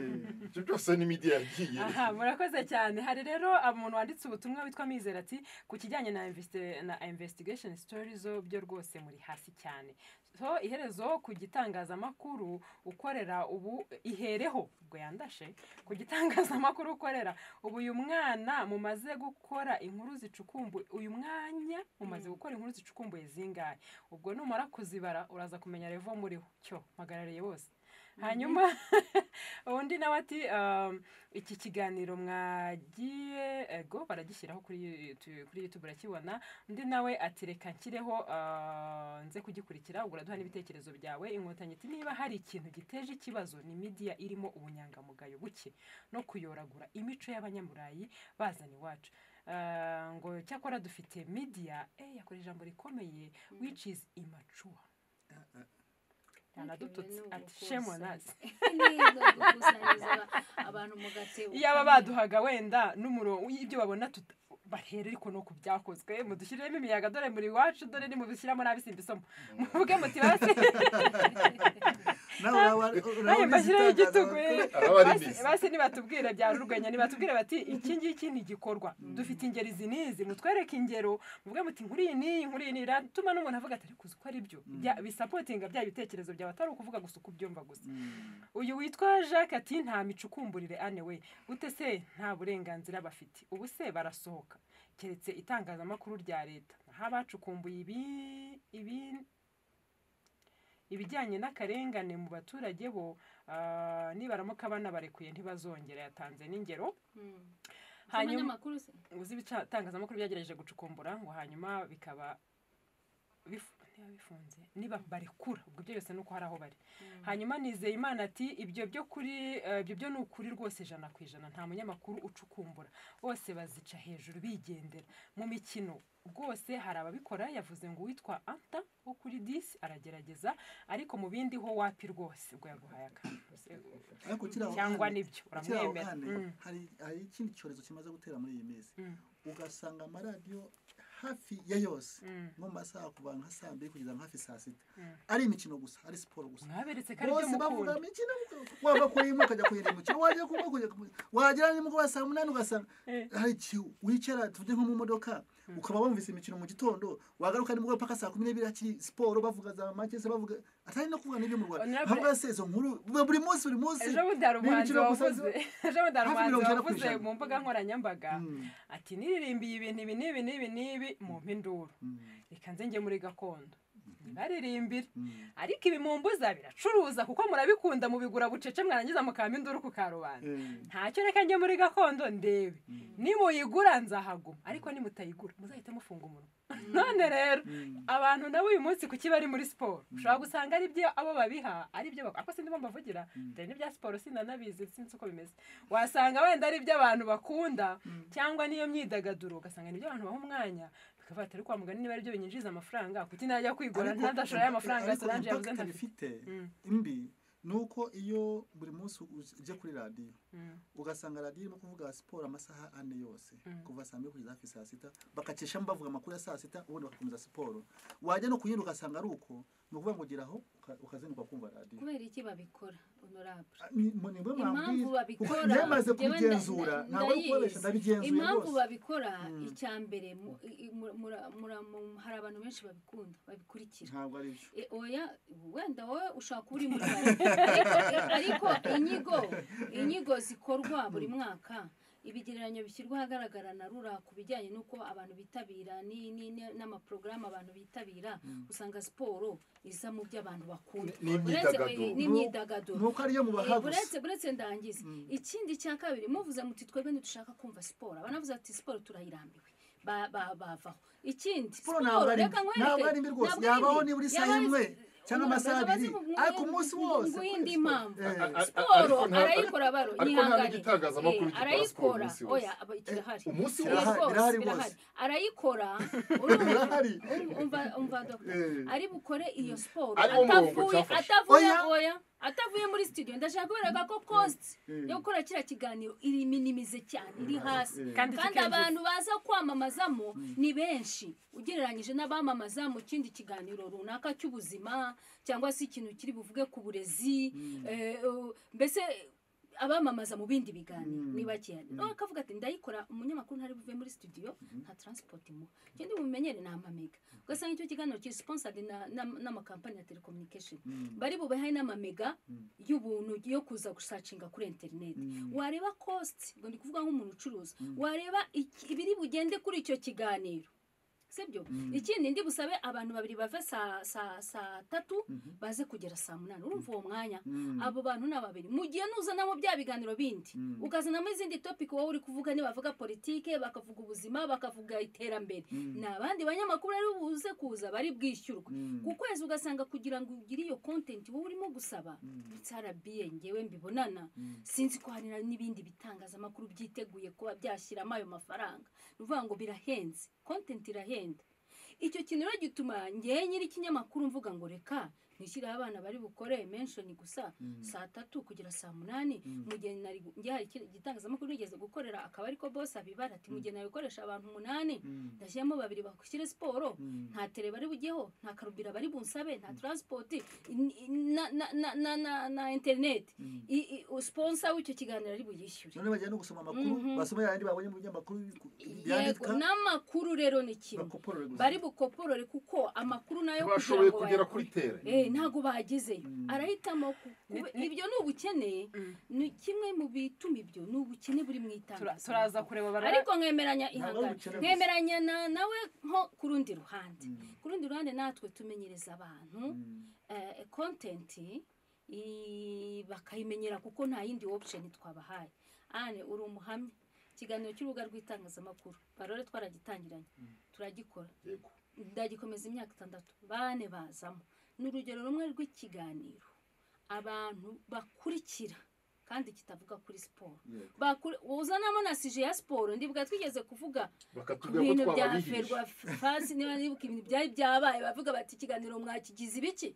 ibyo byose ni media yagiye murakoze cyane hari rero umuntu wanditse ubutumwa witwa Mizera ati ku kijyanye na investigation stories byo rwose muri hasi cyane so iherezo ku gitangazamakuru ukorera ubu ihereho ubwo yandashe ku gitangazamakuru ukorera ubu uyu mwana mumaze gukora inkuru zicukumbuye uyu mwanya mumaze gukora inkuru zicukumbuye zingahe ubwo numara kuzibara uraza kumenya revo muriho cyo magarariye bose hanyuma undi nawe ati iki kiganiro mwagiye ego baragishyiraho kuri YouTube urakibona undi nawe ati reka nkireho nze kugikurikira ugura duha n'ibitekerezo byawe inkotanyi ati niba hari ikintu giteje ikibazo ni media irimo ubunyangamugayo buke no kuyoragura imico y'abanyamurayi bazana iwacu ngo cyakora dufite media yakora ijambo rikomeye which is immature anadututse ati shemonazi abantu mugatebo yaba baduhaga wenda n'umurongo y'ibyo babona bahere ariko no kubyakozwe mudushyiremo imiyaga dore muri wacu dore ni mubishyiramo nabisimba isomo muvuge muti base nawe mbashyiraho igitugu base nibatubwira bya rurwenya nibatubwire bati iki ngiki ntigikorwa dufite ingeri zinizi mutwereke ingero muvuge muti nkuriyi ni ratuma n'umuntu avuga ati ariko uko ari byo bisapotinga bya bitekerezo byawe atari ukuvuga gusa uko ubyumva gusa uyu witwa Jacques ati nta micukumburire ane we ute se nta burenganzira bafite ubu se barasohoka keretse itangazamakuru rya leta aho bacukumbuye ibijyanye n'akarengane mu baturage bo nibaramuka banabarekuye ntibazongera yatanze n'ingero hanyuma uzi ibitangazamakuru byagerageje gucukumbura ngo hanyuma bikaba bifunze niba barekura ubwo byose nuko hari aho bari hanyuma nizeye Imana ati ibyo byo ni ukuri rwose 100% nta munyamakuru ucukumbura bose bazica hejuru bigendera mu mikino rwose hari ababikora yavuze ngo witwa Anta wo kuri 10 aragerageza ariko mu bindi ho wapi rwose ubwo yaguhaye akantu cyangwa nibyo uramwemera hari ikindi cyorezo kimaze gutera muri iyi minsi ugasanga amaradiyo hafi ya yose mu masaha kuva nka saa 2 kugeza hafi saa 6 ari imikino gusa ari siporo gusa mwaberetse kare byo mukunda bavuga imikino waba kuri imwe kujya kuyira imikino waje wagera ni mugwa saa 8 ugasanga hari wicara tuje nko mu modoka ukaba bumvise imikino mu gitondo wagaruka ni mugwa paka saa 12 hakiri siporo bavuga za Manchester bavuga atari no kuvuga n'ibyo mu Rwanda ahubwo sezo nkuru buri munsi ejo budarumanzi wavuze mu mbuga nkoranyambaga ati niririmbiye ibintu nibi mu mpinduro reka nze nge muri gakondo baririmbira ariko ibimumbuza biracuruza kuko murabikunda mubigura bucece mwarangiza mukamba induru ku karubanda ntacyo reka nge muri gakondo ndebe nimuyigura nzahaguma ariko nimutayigura muzahite mufunga umunwa none rero abantu nabo uyu munsi kuki bari muri siporo ushobora gusanga ari byo abo babiha ari byo ako sindi bavugira ndende n'ibya siporo sinanabizi sinzi uko bimeze wasanga wenda ari byo abantu bakunda cyangwa niyo myidagaduro ugasanga ni byo abantu baha umwanya bikavata ari kwa mugani niba ari byo binyinjiza amafaranga kuki najya kwigora ntadashora y'amafaranga Solange yavuze ndafite imbi nuko iyo buri munsi uje kuri radio ugasanga radio irimo kuvuga siporo amasaha 4 yose kuva saa 2 kugeza hafi saa 6 bakacesha bavuga amakuru ya saa 6 ubundi bakakomeza siporo wajya no kuyindi ugasanga ari uko nukuvuga ngo giraho ukazenguka kumva radio kubera iki babikora honorable impamvu babikora yamaze kugenzura ntabwo kubesha ndabigenzuye impamvu babikora icyambere hari abantu benshi babikunda babikurikira ntabwo ari byo oya wenda wowe ushaka uri mu ariko inyigo zikorwa buri mwaka ibigereranyo bishyirwa ahagaragara na rura ku bijyanye n'uko abantu bitabira n'amaporogaramu abantu bitabira usanga siporo iza mu byo abantu bakunda n'imyidagaduro nuko ariyo mubaha gusa buretse ndangiza ikindi cya kabiri muvuze muti twebwe ntidushaka kumva siporo abanavuze ati siporo turayirambiwe bavaho ikindi siporo reka nkwereke rwose yabaho ni buri saa imwe cyangwa amasaha abiri ariko umunsi wose indi mpamvu siporo arayikora baro nyihangane arayikora oya kirahari umunsi wose arayikora umva doctor ari bukore iyo siporo atavuye muri studio ndashaka kubereka ko cost yo gukora kira kiganiro iri minimize cyane iri hasi kandi abantu baza kwamamazamo ni benshi ugereranyije n'abamamaza mu kindi kiganiro runaka cy'ubuzima cyangwa se ikintu kiri buvuge ku burezi mbese abamamaza mu bindi biganiro niba cyane no akavuga ati ndayikora umunyamakuru ntari buve muri studio nta transport mu kindi mumenyere na amamega ugasanga icyo kiganiro ki sponsored n'amakampani ya telecommunication bari bubahe n'amamega y'ubuntu yo kuza gusacinga kuri internet wareba cost ngo ndi kuvuga nk'umuntu ucuruza wareba ibiri bugende kuri icyo kiganiro sibyo ikindi ndi busabe abantu babiri bave saa 3 baze kugera saa 8 urumva uwo mwanya abo bantu n'ababiri mu gihe nuzana mu bya biganiro bindi ukazana mu izindi topic wowe uri kuvuga ni bavuga politike bakavuga ubuzima bakavuga iterambere n'abandi banyamakuru ari buze kuza bari bwishyurwa ku kwezi ugasanga kugira ngo ugire iyo content wowe urimo gusaba bitsarabiye ngewe mbibonana sinzi ko hari n'ibindi bitangaza amakuru byiteguye kuba byashyiramo ayo mafaranga uvuga ngo birahenze content irahenda icyo kintu rero gituma ngiye nyiri ikinyamakuru mvuga ngo reka nishyira abana bari bukore mention gusa saa 3 kugera saa 8 mugeni nari hari gitangazamakuru nigeze gukorera akaba ariko boss abibara ati mugeni nari gukoresha abantu 8 ndashyiramo babiri bakushyire siporo nta tele bari bugeho nta karubira bari bunsabe nta transport na internet sponsor w'icyo kiganiro ari buyishyure none bagiye no gusoma amakuru basoma yandi babonye mu binyamakuru byandika n'amakuru rero ni kimwe bari bukoporore kuko amakuru nayo bashoboye kugera kuri tele ntago bagezeyo arahitamo ibyo n'ubukene ni kimwe mu bituma ibyo n'ubukene buri mu itangazo turaza kureba ariko nkemeranya nkemeranya nawe nko ku rundi ruhande natwe tumenyereza abantu content bakayimenyera kuko nta yindi option twabahaye ane uri umuhamya ikiganiro cy'urubuga rw'itangazamakuru barore twaragitangiranye turagikora ndagikomeza imyaka 6 bane bazamo n'urugero rumwe rw'ikiganiro abantu bakurikira kandi kitavuga kuri siporo uzanamo na sije ya siporo ndibuka twigeze kuvuga ibintu bya ferwa fasi niba nibuka ibintu byari byabaye bavuga bati ikiganiro mwakigize ibiki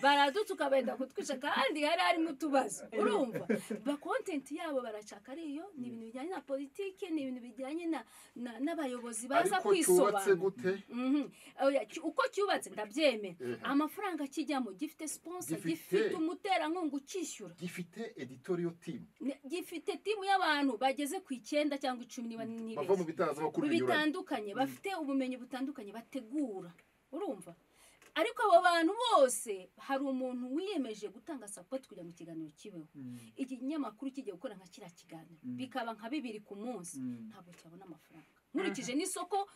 baradutuka benda kutwisha kandi harimo utubazo urumva ba content yabo baracaka ariyo ni ibintu bijyanye na politike ni ibintu bijyanye n'abayobozi baza kwisobanura uko cyubatse ndabyemera amafaranga kijyamo gifite sponsor gifite umuterankunga ukishyura gifite editorial team gifite team y'abantu bageze ku 9 cyangwa 10 niba nibe bava mu bitangazamakuru bitandukanye bafite ubumenyi butandukanye bategura urumva ariko abo bantu bose hari umuntu wiyemeje gutanga support kugira mu kiganiro kibeho iki kinyamakuru kigiye gukora nka kira kiganiro bikaba nka 2 ku munsi ntabwo cyabona amafaranga nkurikije n'isoko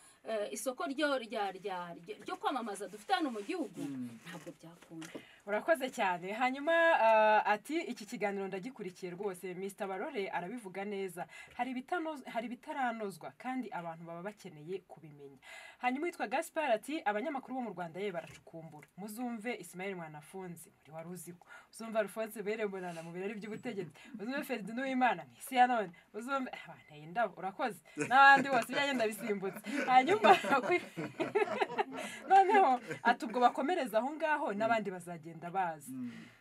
isoko ryo kwamamaza dufite hano mu gihugu ntabwo byakunda urakoze cyane hanyuma ati iki kiganiro ndagikurikiye rwose Mr Barore arabivuga neza hari bitaranozwa kandi abantu baba bakeneye kubimenya hanyuma yitwa Gaspar ati abanyamakuru bo mu Rwanda ye baracukumbura muzumve Ismail Mwanafunzi muri waruziko uzumva Alphonse Berembonana mu birari by'ubutegetsi uzumve Ferdinand Uwimana misi ya none uzumve abanteye indabo urakoze n'abandi bose byagenda bisimbutse hanyuma noneho atubwo bakomereza aho ngaho n'abandi bazagenda baza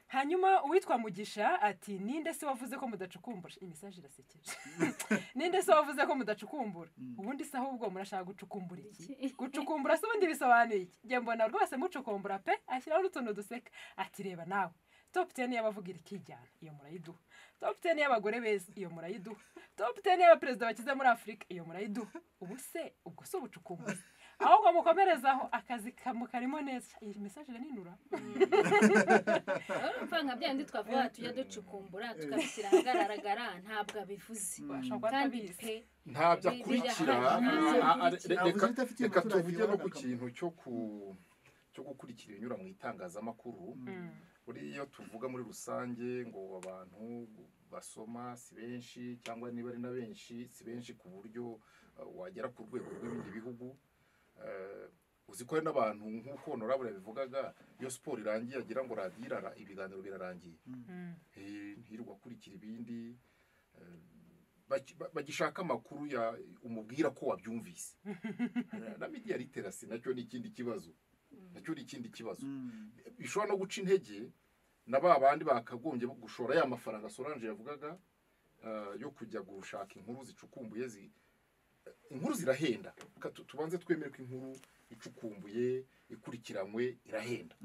hanyuma uwitwa Mugisha ati ninde se wavuze ko mudacukumbura imisaje irasekeje ninde se wavuze ko mudacukumbura ubundi se ahubwo murashaka gucukumbura iki gucukumbura se ubundi bisobanuye iki nge mbona rwose mucukumbura pe ashyiraho n'utuntu duseka ati reba nawe top 10 y'abavugira ikijyana iyo murayiduha top 10 y'abagore beza iyo murayiduha top 10 y'abaperezida bakize muri Afrika iyo murayiduha ubwo se ubucukumbura ahubwo mukomerezaho akazi karimo neza iyi message ninura urumva nka byandi twavuga tujya ducukumbura tukabishyira ahagaragara ntabwo abivuze kandi pe ntabyo akurikira reka tuvuge no ku kintu cyo gukurikira ibinyura mu itangazamakuru iyo tuvuga muri rusange ngo abantu basoma si benshi cyangwa niba ari na benshi si benshi ku buryo wagera ku rwego rw'ibindi bihugu uzi ko hari n'abantu nk'uko honorable bivugaga iyo siporo irangiye agira ngo radiyo ibiganiro birarangiye ntirirwa akurikira ibindi bagishaka amakuru umubwira ko wabyumvise na media literacy nacyo ni ikindi kibazo bishobora no guca intege na ba bandi bakagombye gushora ya mafaranga Solange yavugaga yo kujya gushaka inkuru zicukumbuye inkuru zirahenda tubanze twemere ko inkuru icukumbuye ikurikiranywe irahenda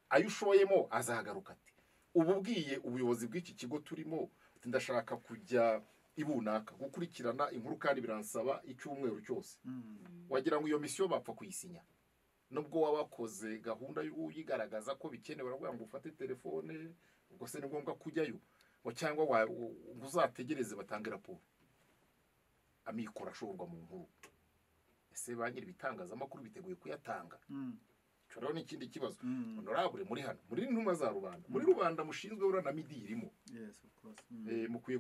ayo ushoyemo azagaruka ati ububwiye ubuyobozi bw'iki kigo turimo ndashaka kujya ibunaka gukurikirana inkuru kandi biransaba icyumweru cyose wagira ngo iyo misiyo bapfa kuyisinya nubwo waba wakoze gahunda uyigaragaza ko bikenewe baravuga ngo ufate telefone ubwo se ni ngombwa kujyayo cyangwa uzategereze batange raporo amikoro ashorwa mu nkuru ese ba nyiri ibitangazamakuru biteguye kuyatanga icyo rero ni ikindi kibazo honorable muri hano muri intumwa za rubanda muri rubanda mushinzwe urana media irimo mukwiye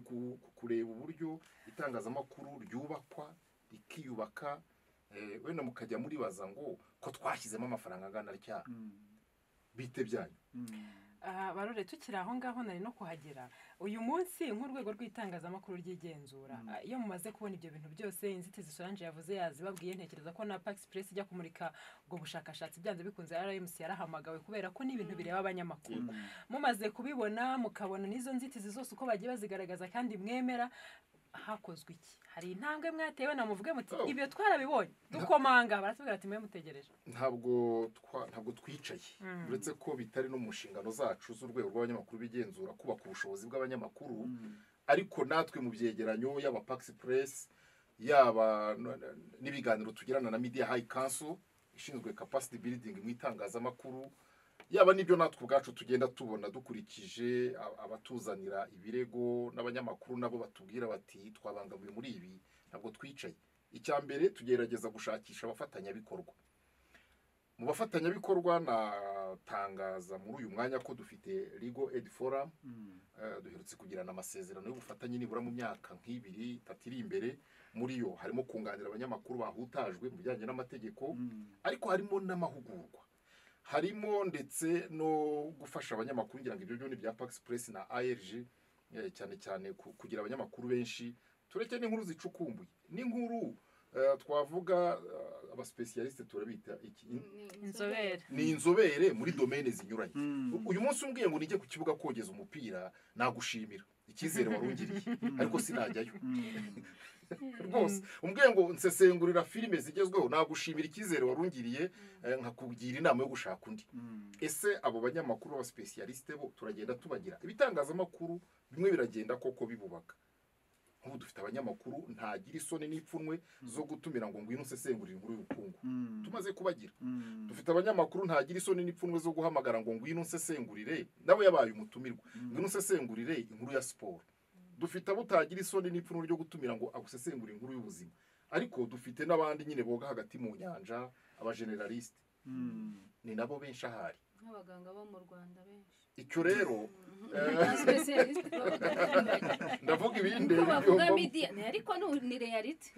kureba uburyo itangazamakuru ryubakwa rikiyubaka wenda mukajya muribaza ngo ko twashyizemo amafaranga angana atya bite byanyu barore tukiri aho ngaho nari no kuhagera uyu munsi nk'urwego rw'itangazamakuru ry'igenzura iyo mumaze kubona ibyo bintu byose inzitizi Solange yavuze yazibabwiye ntekereza ko na Pax Press ijya kumurika ubwo bushakashatsi byanze bikunze RMC yarahamagawe kubera ko n'ibintu bireba abanyamakuru mumaze kubibona mukabona n'izo nzitizi zose uko bagiye bazigaragaza kandi mwemera hakozwe iki hari intambwe mwatewe namuvuge muti ibyo twarabibonye dukomanga baratubwira ati mwe mutegereje ntabwo twicaye uretse ko bitari no mu nshingano zacu z'urwego rw'abanyamakuru bigenzura kubaka ubushobozi bw'abanyamakuru ariko natwe mu byegeranyo yaba Pax Press yaba n'ibiganiro tugirana na Media High Council ishinzwe capacity building mu itangazamakuru yaba nibyo natwe ubwacu tugenda tubona dukurikije abatuzanira ibirego n'abanyamakuru nabo batubwira bati twabangamiwe muri ibi ntabwo twicaye icya mbere tugerageza gushakisha abafatanyabikorwa mu bafatanyabikorwa natangaza muri uyu mwanya ko dufite Legal Aid Forum duherutse kugirana amasezerano y'ubufatanye nibura mu myaka nk'ibiri itatu iri imbere muri yo harimo kunganira abanyamakuru bahutajwe mu bijyanye n'amategeko ariko harimo n'amahugurwa harimo ndetse no gufasha abanyamakuru ngira ngo ibyo byo ni bya Pax Press na ARG cyane cyane kugira abanyamakuru benshi tureke n'inkuru zicukumbuye n'inkuru twavuga abaspecialiste turabita inzobere ni inzobere muri domaine zinyuranye uyu munsi umbwiye ngo nijye ku kibuga kogeza umupira nagushimira icyizere warungiriye ariko sinajyayo rwose umbwiye ngo nsesengurira filime zigezweho nagushimira icyizere warungiriye nkakugira inama yo gushaka undi ese abo banyamakuru b'abaspecialiste bo turagenda tubagira ibitangazamakuru bimwe biragenda koko bibubaka nk'ubu dufite abanyamakuru ntagira isoni n'ipfunwe zo gutumira ngo ngwino usesengurire inkuru y'ubukungu tumaze kubagira dufite abanyamakuru ntagira isoni n'ipfunwe zo guhamagara ngo ngwino usesengurire nawe yabaye umutumirwa ngwino usesengurire inkuru ya siporo dufite abo utagira isoni n'ipfunwe ryo gutumira ngo agusesengurire inkuru y'ubuzima ariko dufite n'abandi nyine boga hagati mu nyanja abageneraliste ni nabo benshi ahari nk'abaganga bo mu Rwanda benshi icyo rero ndavuga ibindi bavuga media ariko ni reality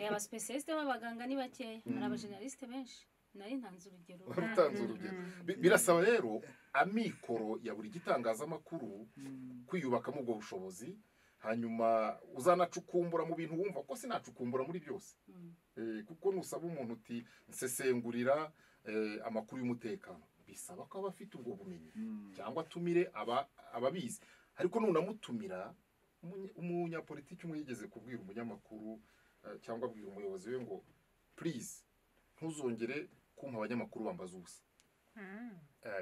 aba specialiste b'abaganga ni bakeya hari abageneraliste benshi nari ntanze urugero birasaba rero amikoro ya buri gitangazamakuru kwiyubakamo ubwo bushobozi hanyuma uzanacukumbura mu bintu wumva ko sinacukumbura muri byose kuko nusaba umuntu uti nsesengurira amakuru y'umutekano bisaba ko aba afite ubwo bumenyi cyangwa atumire ababizi ariko nunamutumira umunyapolitiki umwe yigeze kubwira umunyamakuru cyangwa abwira umuyobozi we ngo please ntuzongere kumpa abanyamakuru bambaza ubusa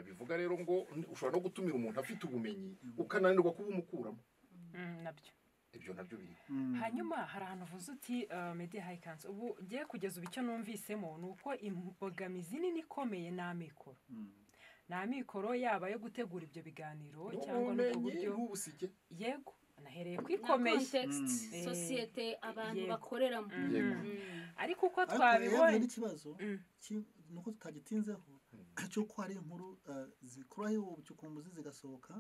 bivuga rero ngo ushobora no gutumira umuntu afite ubumenyi ukananirwa kuba umukuramo nabyo ibyo nabyo biri hanyuma hari ahantu uvuze uti media high council ubu giye kugeza ubu icyo numvisemo ni uko imbogamizi nini ikomeye ni amikoro ni amikoro yaba yo gutegura ibyo biganiro cyangwa n'ubwo buryo yego nahereye kwikomeye sosiyete abantu bakoreramo ariko uko twabibonye n'ikibazo nuko tutagitinzeho cyuko hari inkuru zikuraho ubucukumbuzi zigasohoka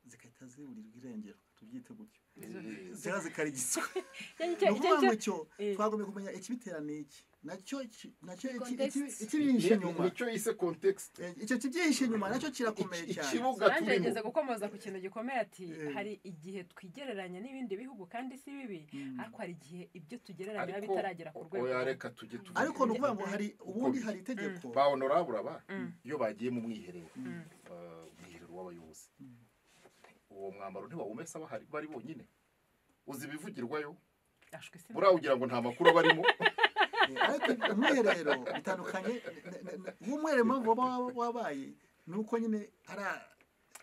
zikahita ziburirwa irengero tubyite gutyo ziba zikarigiswa nukuvuga cyo twagomba kumenya ikibitera niki nacyo ikibihishe nyuma nicyo ise context icyo kibyihishe nyuma nacyo kirakomeye cyane ikibuga turimo gukomoza ku kintu gikomeye ati hari igihe twigereranya n'ibindi bihugu kandi si bibi ariko hari igihe ibyo tugereranya bitaragera ku rwego reka tujye ariko nukuvuga ngo hari ubundi hari itegeko ba honorable aba iyo bagiye mu mwiherero w'abayobozi uwo mwambaro ntibawumesa bari bonyine uzi ibivugirwayo buriya ugira ngo nta makuru aba arimo ariko umwiherero bitandukanye w'umwiherero mpamvu wabaye ni uko nyine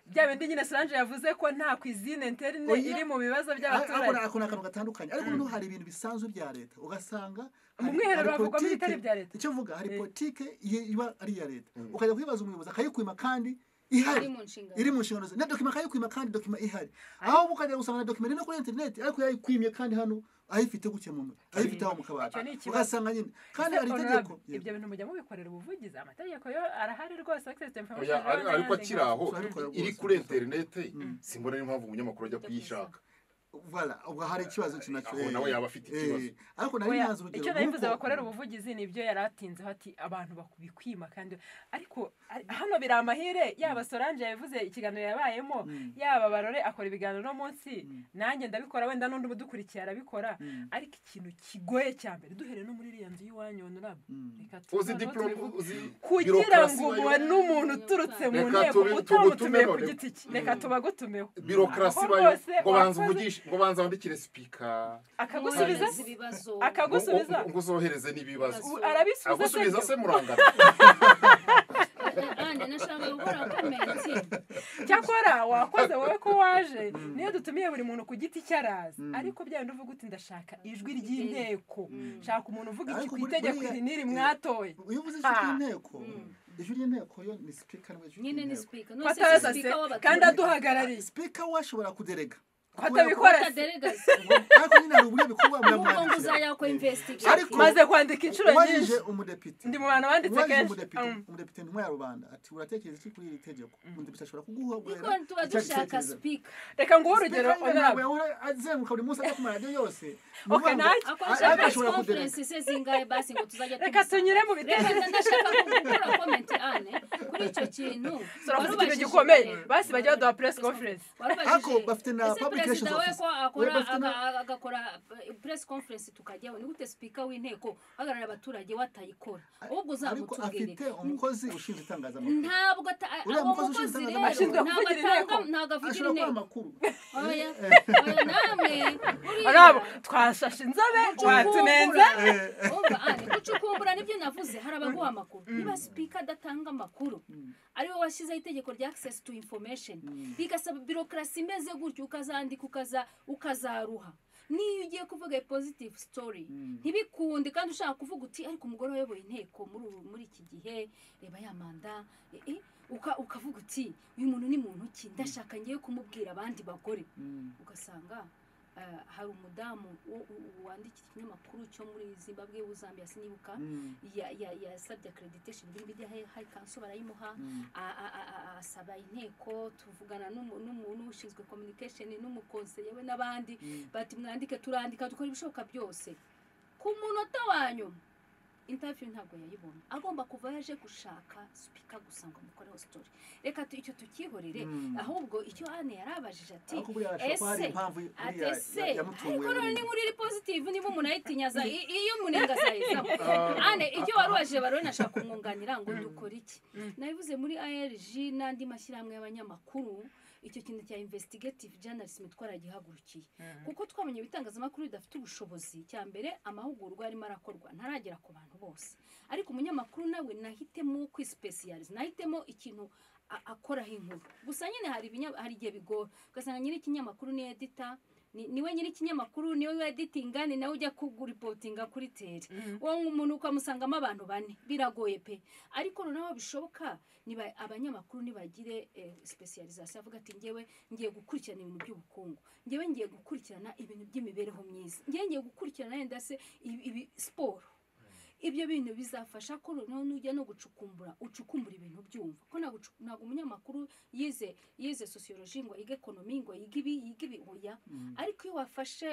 bya bindi nyine Solange yavuze ko nta kwizine interne iri mu bibazo by'abaturage ako ni akantu gatandukanye ariko noneho hari ibintu bisanzwe bya leta ugasanga mu mwiherero havugwamo ibitari bya leta icyo uvuga hari politike iba ari iya leta ukajya kwibaza umuyobozi akayikwima kandi ihari iri mu nshingano ze na dokima akayikwima kandi dokima ihari aho ukajya gusanga na dokima no kuri internet ariko yayikwimye kandi hano ayifite gukemura ayifite aho mu kabati ugasanga nyine kandi hari itegeko ibyo bintu mujya mubikorera ubuvugizi amategeko yo arahari rwose access to information ariko akiraho iri kuri internet simbona impamvu umunyamakuru ajya kuyishaka voilà ubwo hari ikibazo kinacyo nawe yaba afite ikibazo ariko nari nyanze urugero icyo nabivuze bakorera ubuvugizi nibyo yaratinzeho ati abantu bakubikwima kandi ariko hano biri amahire yaba Solange yavuze ikiganiro yabayemo yaba Barore akora ibiganiro no munsi nanjye ndabikora wenda n'undi mudukurikiye arabikora ariko ikintu kigoye cyambere duhere no muri iriya nzu y'Iwanyu honorable uzi diploma kugira ngo uwe n'umuntu uturutse mu nteko utamutumiye ku giti cye reka tubagutumeho birokrasi bayo ngo banza uvugisha ngo banza wandikire speaker akagusubiza ngo uzohereze n'ibibazo arabisubiza se murangana nashaka gukora comment cyakora wakoze wowe ko waje niyo dutumiye buri muntu ku giti cyaraza ariko byandi uvuga uti ndashaka ijwi ry'inteko shaka umuntu uvuga iki ku itegeko niri mwatoye uyu uvuze cy'inteko ijwi ry'inteko yo ni speaker nyine ni speaker no se kandi aduhagarariye speaker washobora kuderega kwatabikora ariko nyine hari uburyo bikorwa mu ngo nguzaya ko investigation maze kwandika inshuro nyinshi umudepite ndi mu bantu banditse kenshi umudepite ntwa rubanda ati uratekereza iki kuri iri tegeko umudepite ashobora kuguha ubwera tuba dushaka speaker reka ngo urugero honorable azenguka buri munsi ajya ku maradiyo yose okay ashobora conference zingahe basi ngo tuzajya reka tunyure mu bitekerezo ndashaka gukora comment ane kuri icyo kintu sorofite gikomeye basi bajya baduha press conference ako bafite na perezida we ko agakora press conference tukajyaho ni gute speaker w'inteko hagarara abaturage watayikora ubwo uzamutubwire afite umukozi ushinzwe itangazamakuru ntabwo umukozi rero ntabwo avugira inteko oya namwe arabo twashashe inzobe watunenze gucukumbura nibyo navuze hari abaguha amakuru niba speaker adatanga amakuru ariwe washyizeho itegeko rya access to information bigasaba bureaucracy imeze gutyo ukazandika ukazaruha niyo ugiye kuvuga positive story ntibikunde kandi ushaka kuvuga uti ariko umugore wayoboye inteko muri iki gihe reba ya manda ukavuga uti uyu muntu ni muntu ki ndashaka ngiye kumubwira abandi bagore ugasanga hari umudamu wandikira ikinyamakuru cyo muri Zimbabwe Zambia sinibuka yasabye accreditation muri media high council barayimuha asaba inteko tuvugana n'umuntu ushinzwe communication n'umukonseye we n'abandi bati mwandike turandika dukora ibishoboka byose ku munota wanyu interview ntabwo yayibona agomba kuva yaje gushaka speaker gusanga mukoreho story reka icyo tukihorere ahubwo icyo Anne yarabajije ati ese ariko ni muri positive niba umuntu ayitinyaza iyo umunenga zayiza Anne icyo waruwaje Barore nashaka kumwunganira ngo dukora iki nabivuze muri ARG n'andi mashyirahamwe y'abanyamakuru icyo kintu cya investigative journalism twaragihagurukiye kuko twamenye bitangazamakuru bidafite ubushobozi cya mbere amahugurwa arimo arakorwa ntaragera ku bantu bose ariko umunyamakuru nawe nahitemo kwispecialize nahitemo ikintu akoraho inkuru gusa nyine hari igihe bigora ugasanga nyiri ikinyamakuru ni editor niwe nyiri ikinyamakuru niwe editinga ni nawe ujya kuguripotinga kuri tele uwo umuntu ukamusangamo abantu bane biragoye pe ariko noneho bishoboka niba abanyamakuru nibagire specialisation avuga ati ngewe ngiye gukurikirana ibintu by'ubukungu ngewe ngiye gukurikirana ibintu by'imibereho myiza ngewe ngiye gukurikirana yenda se ibi sport ibyo bintu bizafasha ko noneho nujya no ucukumbura ibintu byumva ko ntabwo umunyamakuru yize sociology ngo yige economy ngo yige ibi oya ariko iyo wafashe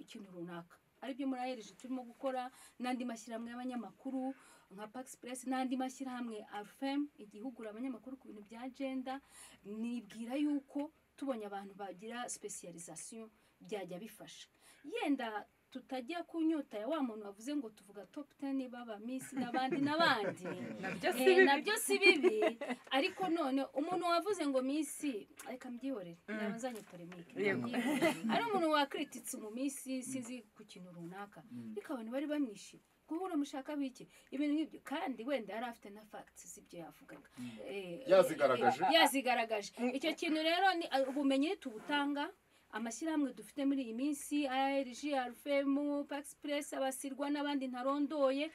ikintu runaka aribyo muri ARG turimo gukora nandi mashyirahamwe y'abanyamakuru nka Pax Press nandi mashyirahamwe ARFEM igihugura abanyamakuru ku bintu bya gender nibwira yuko tubonye abantu bagira specialisation byajya bifasha yenda tutajya kunyota ya wa muntu wavuze ngo tuvuga top 10 baba miss n'abandi nabyo si bibi ariko none umuntu wavuze ngo miss reka mbyihorere nabazanye polemique ari umuntu wakrititse mu miss sizi ku kintu runaka bikabone bari bamwishira guhura mushaka biki ibintu nk'ibyo kandi wenda yari afite na facts zibyo yavugaga yazigaragaje icyo kintu rero ni ubumenyi tubutanga amashyirahamwe dufite muri iyi minsi ARG ARFEM Pax Press abasirwa n'abandi ntarondoye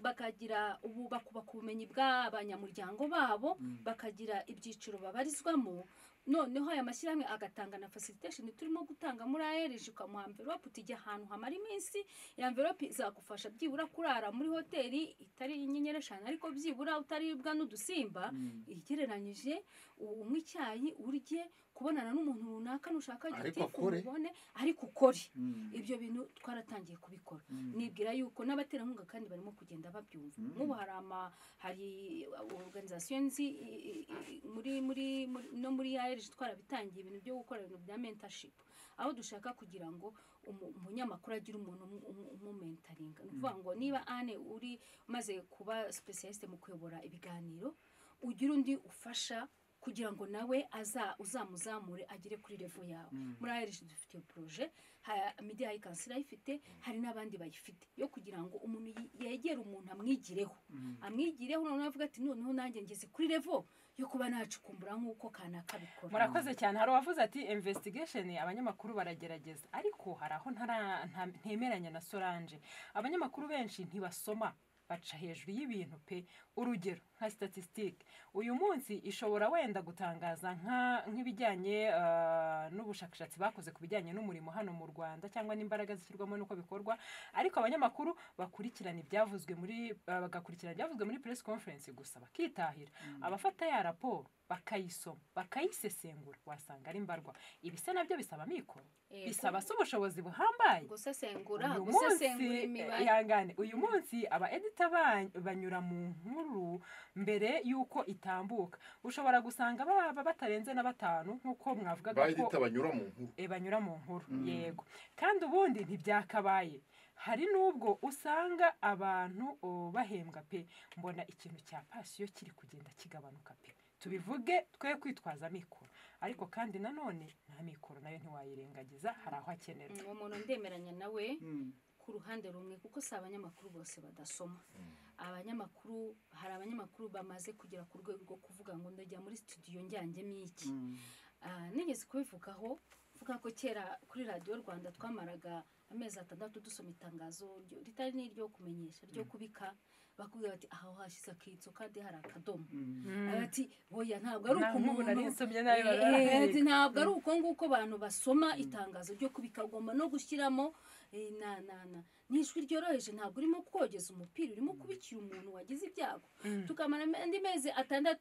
bakagira bakubaka ubumenyi bw'abanyamuryango babo bakagira ibyiciro babarizwamo noneho aya mashyirahamwe agatanga na facilitation turimo gutanga muri ARG ukamuha envelope utijya ahantu hamara iminsi ya envelope izagufasha byibura kurara muri hoteli itari inyenyeri 5 ariko byibura utaribwa n'udusimba igereranyije umwe icyayi urye kubonana n'umuntu runaka nushaka giti kubone ariko ukore ibyo bintu twaratangiye kubikora nibwira yuko n'abaterankunga kandi barimo kugenda babyumva nk'ubu hari organizations muri ARG twarabitangiye ibintu byo gukora ibintu bya mentorship aho dushaka kugira ngo umunyamakuru agira umuntu umumentaringa nuvuga ngo niba ane uri maze kuba specialist mu kuyobora ibiganiro ugira undi ufasha kugira ngo nawe uzamuzamure agire kuri level yawe muri ARG dufite projet media ikansira ifite hari n'abandi bayifite yo kugira ngo umuntu yegere umuntu amwigireho noneho avuga ati noneho nanjye ngeze kuri level yo kuba nacukumbura nk'uko kanaka bikora murakoze cyane hari uwavuze ati investigation abanyamakuru baragerageza ariko hari aho ntemeranya na Solange abanyamakuru benshi ntibasoma baca hejuru y'ibintu pe urugero nka statistique uyu munsi ishobora wenda gutangaza nk'ibijyanye n'ubushakashatsi bakoze ku bijyanye n'umurimo hano mu Rwanda cyangwa n'imbaraga zishyirwamo nuko bikorwa ariko abanyamakuru bagakurikirana ibyavuzwe muri press conference gusa bakitahira abafata ya raporo bakayisoma bakayisesengura wasanga ari mbarwa ibise nabyo bisaba mikoro bisaba ubushobozi buhambaye gusesengura imibare yangane uyu munsi aba editor banyura mu nkuru mbere yuko itambuka ushobora gusanga baba batarenze na 5 nkuko mwavugaga ko banyura mu nkuru yego kandi ubundi ntibyakabaye hari nubwo usanga abantu bahembwa pe mbona ikintu cya pasiyo kiri kugenda kigabanuka pe tubivuge twe kwitwaza mikoro ariko kandi nanone nta mikoro nayo ntiwayirengagiza hari aho akenera umuntu ndemeranya nawe ku ruhande rumwe kuko si abanyamakuru bose badasoma abanyamakuru hari abanyamakuru bamaze kugera ku rwego rwo kuvuga ngo ndajya muri studio njyanjemo iki nigeze kubivugaho vuga ko kera kuri Radio Rwanda twamaraga amezi 6 dusoma itangazo ritari n'iryo kumenyesha ryo kubika bakubwira bati aho hashize akitso kandi hari akadomo ati oya ntabwo ari uko umuntu narinsomye nayo ntabwo ari uko nguko abantu basoma itangazo ryo kubika ugomba no gushyiramo nishwi ryoroheje ntabwo urimo kogeza umupira urimo kubikira umuntu wagize ibyago tukamara andi mezi 6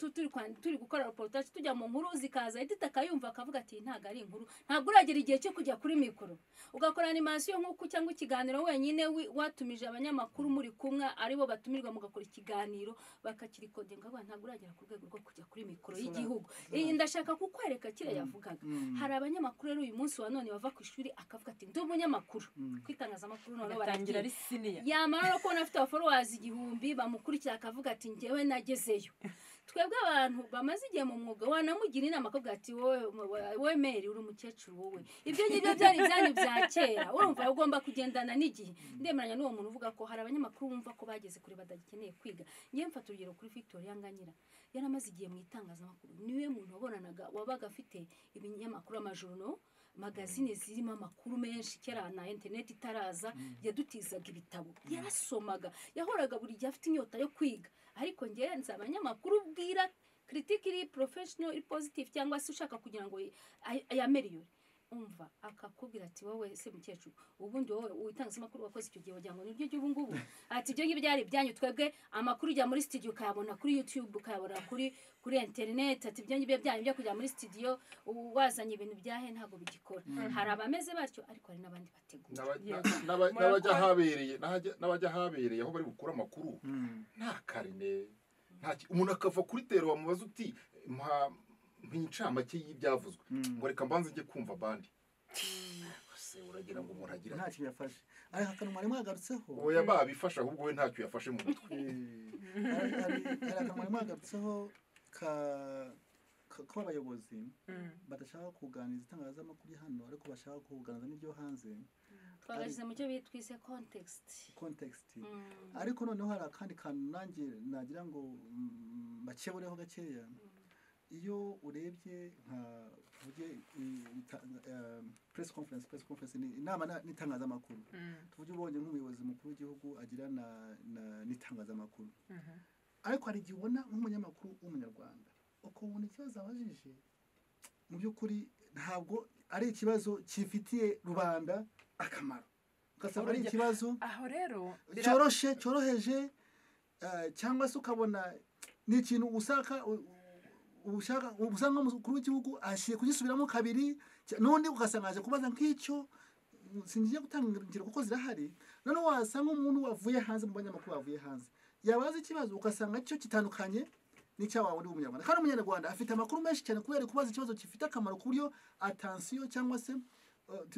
turi gukora reportage tujya mu nkuru zikaza edita akayumva akavuga ati ntago ari inkuru ntabwo uragera igihe cyo kujya kuri mikoro ugakora animation nk'uko cyangwa ikiganiro wenyine watumije abanyamakuru muri kumwe aribo batumirwa mugakora ikiganiro bakakirikodinga ntabwo uragera ku rwego rwo kujya kuri mikoro y'igihugu ndashaka kukwereka kire yavugaga hari abanyamakuru rero uyu munsi wa none bava ku ishuri akavuga ati ndi umunyamakuru kwitangaza amakuru none batangira ari siniya yamara ko afite followers 1000 bamukurikira akavuga ati ngewe nagezeyo twebwe abantu bamaze igihe mu mwuga wanamugira inama akavuga ati wowe Mary uri umukecuru wowe ibyo ngibyo byari byanyu bya kera urumva ugomba kugendana n'igihe ndemeranya n'uwo muntu uvuga ko hari abanyamakuru bumva ko bageze kuri badagikeneye kwiga ngiye mfata urugero kuri Victoria Nganyira yaramaze igihe mu itangazamakuru niwe muntu wabonanaga wabaga afite ibinyamakuru amajuru magazine zirimo amakuru menshi kera na internet itaraza yadutizaga ibitabo yarasomaga yahoraga buri gihe afite inyota yo kwiga ariko ngewe nzi abanyamakuru bwira critically professional positive cyangwa se ushaka kugira ngo ayameriyore umva akakubwira ati wowe se mukecuru ubundi wowe utangazamakuru wakoze icyo gihe wagira ngo niryo gihe ubungubu ati ibyo ngibyo byari byanyu twebwe amakuru ujya muri studio ukayabona kuri YouTube ukayabona kuri internet ati ibyo ngibyo byanyu byo kujya muri studio wazanye ibintu byahe ntago bigikora hari abameze batyo ariko hari n'abandi bategura n'abajya habereye aho bari gukura amakuru nta karine umuntu akava kuri tero wamubaza uti nk'incamake y'ibyavuzwe ngo reka mbanze njye kumva bandi se uragira ngo umuntu agira ntacyo yafashe ariko akantu mwari mwagarutseho oya babifasha ahubwo we ntacyo yafashe mu mutwe hari akantu mwari mwagarutseho k'abayobozi badashaka kuganiriza itangazamakuru hano ariko bashaka kuganiriza n'ibyo hanze twageze mu cyo bitwise context ariko noneho hari akandi kantu nanjye nagira ngo bakebureho gakeya iyo urebye nka tuvuge press conference ni inama n'itangazamakuru tuvuge ubonye nk'umuyobozi mukuru w'igihugu agira n'itangazamakuru ariko hari igihe ubona nk'umunyamakuru w'umunyarwanda ukabona ikibazo abajije mu by'ukuri ntabwo ari ikibazo kifitiye rubanda akamaro ugasanga ari ikibazo aho rero cyoroheje cyangwa se ukabona ni ikintu usanga umukuru w'igihugu ashiye kugisubiramo kabiri n'undi ugasanga aje kubaza nk'icyo singiye gutanga ingero kuko zirahari noneho wasanga umuntu wavuye hanze mu banyamakuru bavuye hanze yabaza ikibazo ugasanga cyo kitandukanye n'icyawa uri umunyarwanda kandi umunyarwanda afite amakuru menshi cyane kubera kubaza ikibazo gifite akamaro ku buryo attention cyangwa se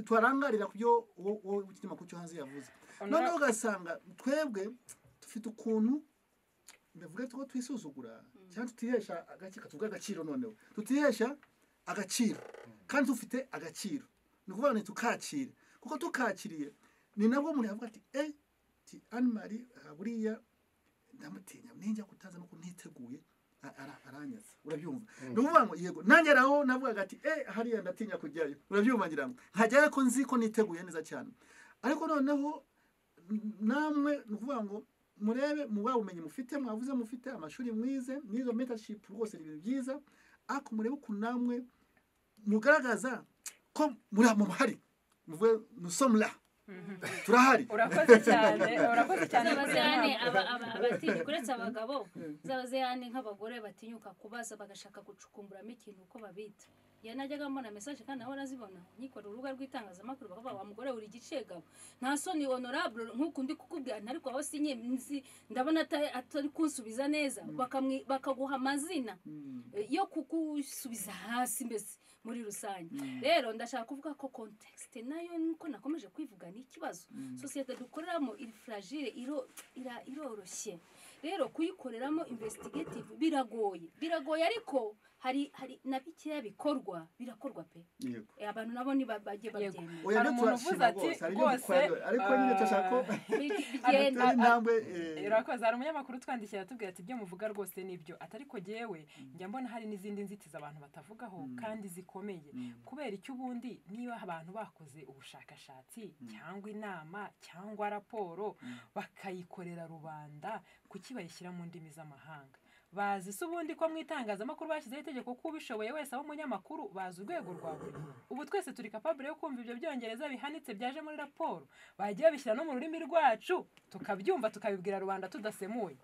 twarangarira ku byo uwo ikinyamakuru cyo hanze yavuze noneho ugasanga twebwe dufite ukuntu ndavuga ko twisuzugura cyangwa tutihesha agaciro noneho tutihesha agaciro kandi dufite agaciro ni ukuvuga ngo tukakire kuko tukakiriye ni nabwo umuntu yavuga ati Anne-Marie buriya ndamutinya ninjya kutaza no kuntiteguye aranyaza urabyumva ni ukuvuga ngo yego nanjye raho navuga ati hariya ndatinya kujyayo urabyumva ngira ngo nkajyayo ko nzi ko niteguye neza cyane ariko noneho namwe ni ukuvuga ngo murebe mu bumenyi mufite mwavuze mufite amashuri mwize n'izo mentorship rwose ni ibintu byiza ariko murebe ukuntu namwe mugaragaza ko muri muhari muvuye nusomla turahari urakoze cyane zabazeyane abatinya kuretse abagabo zabazeyane nk'abagore batinyuka kubaza bagashaka gucukumburamo ikintu uko babita yanajyaga mbona message kandi aho nazibona nyikora urubuga rw'itangazamakuru bakavuga wa mugore uri gicegabo nta soni honorable nk'uko ndi kukubwira ariko aho sinye ndabona atari kunsubiza neza bakaguha amazina yo kukusubiza hasi mbese muri rusange rero ndashaka kuvuga ko context nayo niko nakomeje kwivuga ni ikibazo societe dukoreramo iri fragile iroroshye rero kuyikoreramo investigative biragoye ariko hari na bikeya birakorwa pe abantu nabo ni bajye babyemera hari umuntu uvuze ati rwose ariko nyine cyashako irakoze hari umunyamakuru twandikira atubwira ati ibyo muvuga rwose nibyo atariko jewe njya mbona hari n'izindi nzitizi abantu batavugaho kandi zikomeye kubera icyo ubundi niba abantu bakoze ubushakashatsi cyangwa inama cyangwa raporo bakayikorera rubanda kuki bayishyira mu ndimi z'amahanga bazi se ubundi ko mwitangazamakuru bashyizeho itegeko ko ubishoboye wese abo munyamakuru bazi urwego rwa buri ubu twese turi capable yo kumva ibyo byongereza bihanitse byaje muri raporo bagiye babishyira no mu rurimi rwacu tukabyumva tukabibwira rubanda tudasemuye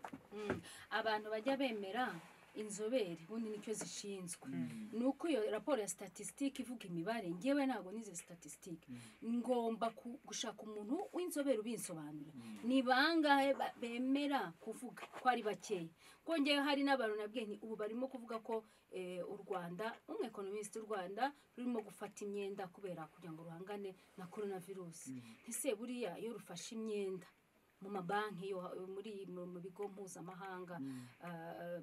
abantu bajya bemera inzobere ubundi nicyo zishinzwe nuko iyo raporo ya statistique ivuga imibare ngewe ntago nize statistique ngomba gushaka umuntu w'inzobere ubinsobanura ni bangahe bemera kuvuga ko ari bakeya ko ngewe hari n'abantu nabwiye nti ubu barimo kuvuga ko u Rwanda economist u Rwanda rurimo gufata imyenda kubera kugira ngo ruhangane na coronavirus ese buriya iyo rufashe imyenda mu mabanki yo mu bigo mpuzamahanga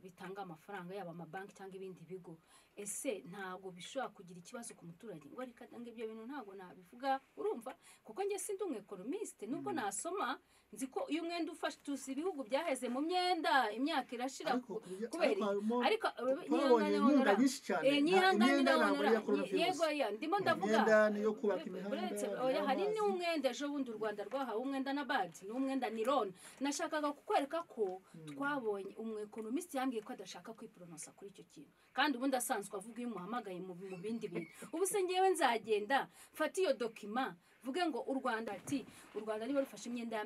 bitanga amafaranga yaba amabanki cyangwa ibindi bigo ese ntabwo bishobora kugira ikibazo ku muturage ngo reka ngo ibyo bintu ntabwo nabivuga urumva kuko njye sindi umwekonomiste nubwo nasoma nzi ko iyo umwenda ufashe tuzi ibihugu byaheze mu myenda imyaka irashira kubera ariko imyenda nyinshi cyane imyenda ntabwo ari iya coronavirus yego ya ndimo ndavuga imyenda niyo kubaka imihanda hari n'umwenda ejo bundi u Rwanda rwahawe umwenda na BAD n'umwenda ni loan nashakaga kukwereka ko twabonye umwekonomiste yambwiye ko adashaka kwipronosa kuri icyo kintu kandi ubundi asanzwe avuga iyo umuhamagaye mu bindi bintu ubu se ngewe nzagenda fata iyo document vuge ngo u Rwanda niba rufashe imyenda